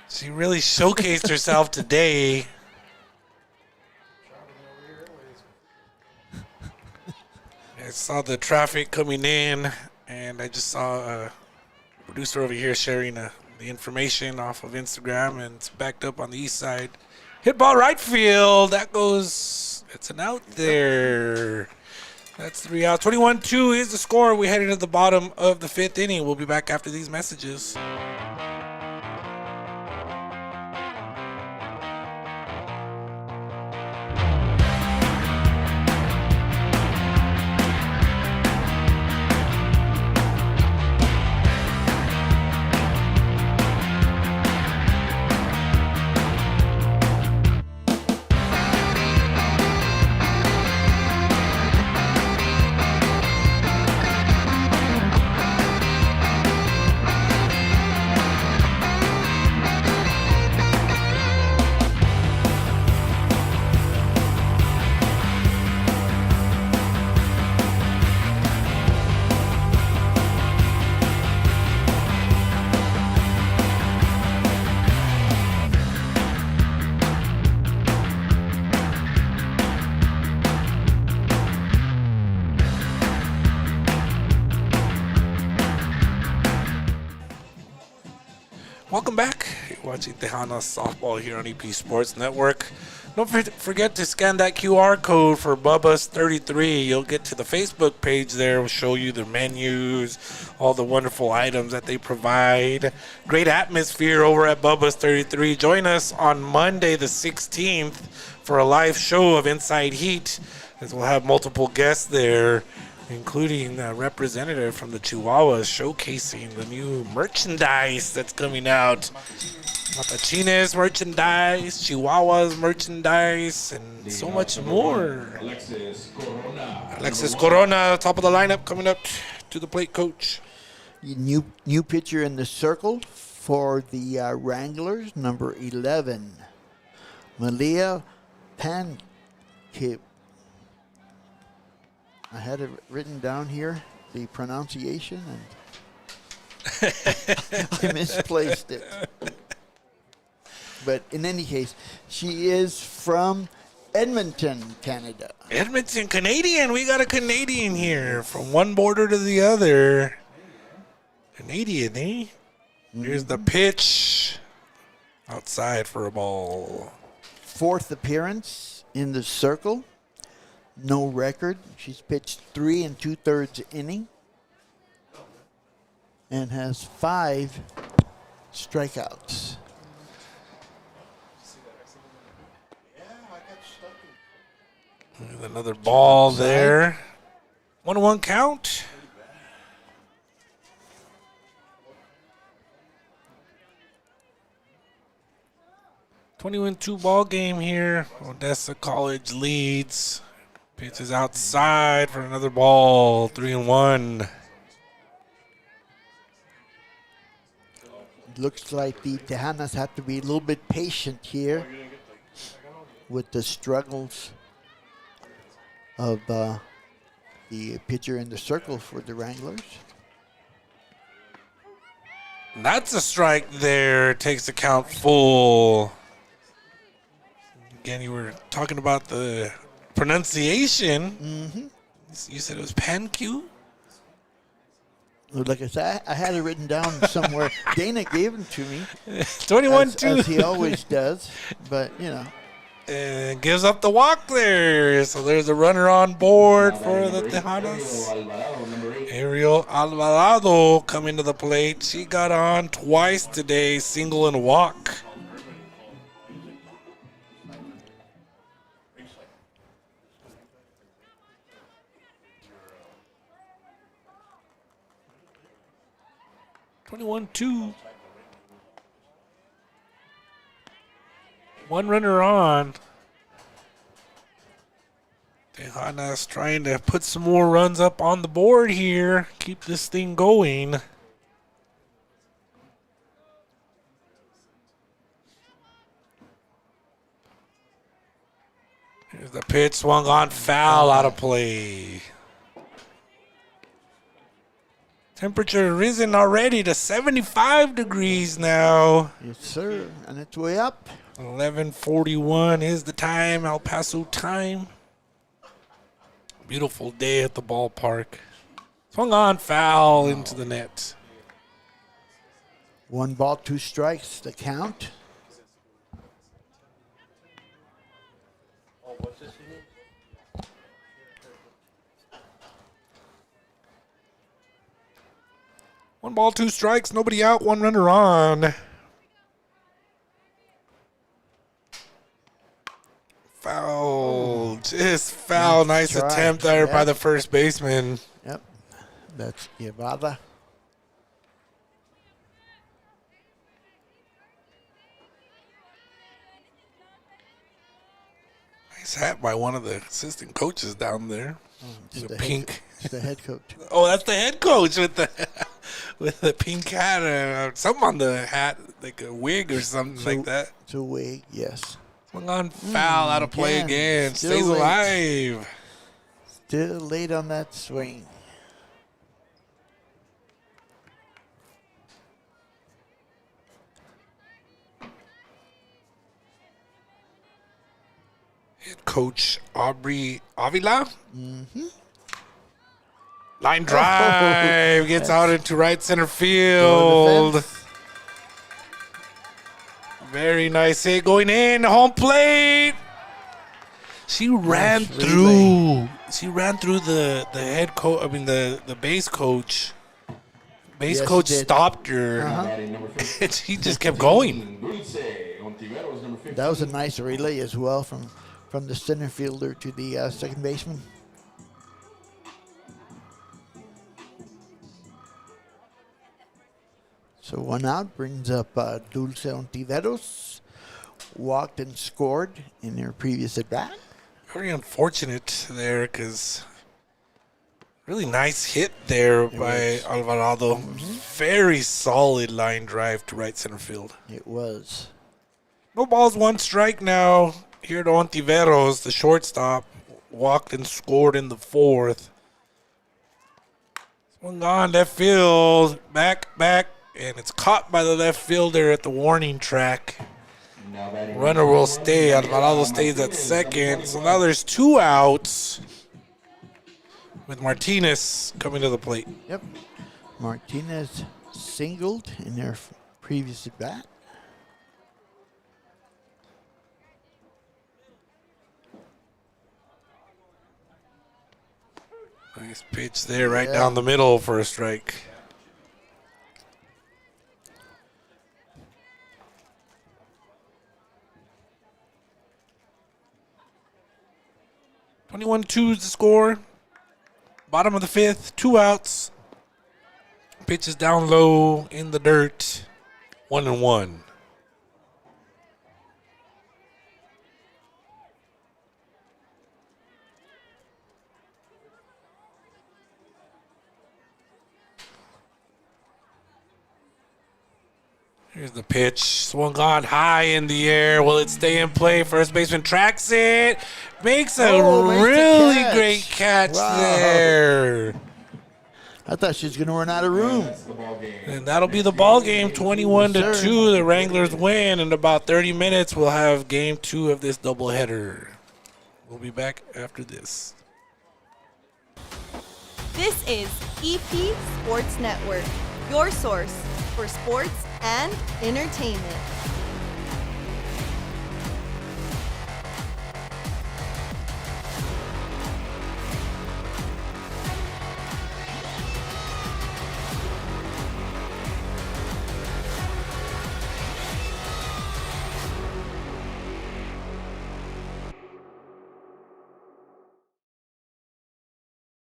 She really showcased herself today. I saw the traffic coming in, and I just saw a producer over here sharing the information off of Instagram, and it's backed up on the east side. Hit ball right field. That goes, it's an out there. That's 3 outs. 21-2 is the score. We headed to the bottom of the 5th inning. We'll be back after these messages. Welcome back. You're watching Tejanas softball here on EP Sports Network. Don't forget to scan that QR code for Bubba's 33. You'll get to the Facebook page there. We'll show you the menus, all the wonderful items that they provide. Great atmosphere over at Bubba's 33. Join us on Monday the 16th for a live show of Inside Heat, as we'll have multiple guests there, including a representative from the Chihuahuas showcasing the new merchandise that's coming out. Matachines merchandise, Chihuahuas merchandise, and so much more. Alexis Corona, top of the lineup, coming up to the plate, Coach. New pitcher in the circle for the Wranglers, number 11, Malia Pankip. I had it written down here, the pronunciation, and I misplaced it. But in any case, she is from Edmonton, Canada. Edmonton, Canadian. We got a Canadian here from one border to the other. Canadian, eh? Here's the pitch. Outside for a ball. 4th appearance in the circle. No record. She's pitched 3 2/3 inning and has 5 strikeouts. With another ball there. 1-1 count. (20-2) ball game here. Odessa College leads. Pitches outside for another ball. 3-1. Looks like the Tejanas have to be a little bit patient here with the struggles of the pitcher in the circle for the Wranglers. That's a strike there. Takes the count full. Again, you were talking about the pronunciation. Mm-hmm. You said it was Panq? Like I said, I had it written down somewhere. Dana gave them to me. 21-2. As he always does. But, you know. And gives up the walk there. So there's a runner on board for the Tejanas. Ariel Alvarado coming to the plate. She got on twice today, single and walk. (21-2). One runner on. Tejanas trying to put some more runs up on the board here. Keep this thing going. Here's the pitch, swung on, foul, out of play. Temperature risen already to 75 degrees now. Yes, sir. And it's way up. 11:41 is the time, El Paso time. Beautiful day at the ballpark. Swung on, foul into the net. 1 ball, 2 strikes, the count. One ball, 2 strikes, nobody out, 1 runner on. Foul, just foul. Nice attempt there by the first baseman. Yep, that's Guevara. Nice hat by one of the assistant coaches down there. It's the pink. It's the head coach. Oh, that's the head coach with the pink hat. Something on the hat, like a wig or something like that. It's a wig, yes. Swung on, foul, out of play again. Stays alive. Still late on that swing. Head coach Aubrey Avila. Mm-hmm. Line drive, gets out into right center field. Very nice hit going in, home plate. She ran through. She ran through the head coach. I mean the base coach. Base coach stopped her. And she just kept going. That was a nice relay as well from the center fielder to the second baseman. So 1 out brings up Dulce Ontiveros. Walked and scored in their previous at bat. Very unfortunate there because really nice hit there by Alvarado. Very solid line drive to right center field. It was. No balls, 1 strike now. Here to Ontiveros, the shortstop. Walked and scored in the 4th. Swung on left field. Back. And it's caught by the left fielder at the warning track. Runner will stay. Alvarado stays at second. So now there's 2 outs with Martinez coming to the plate. Yep. Martinez singled in their previous at bat. Nice pitch there, right down the middle for a strike. (21-2) is the score. Bottom of the fifth, 2 outs. Pitch is down low in the dirt. 1-1. Here's the pitch. Swung on high in the air. Will it stay in play? First baseman tracks it. Makes a really great catch there. I thought she was going to run out of room. And that'll be the ball game, 21-2. The Wranglers win. In about 30 minutes, we'll have game 2 of this doubleheader. We'll be back after this. This is EP Sports Network, your source for sports and entertainment.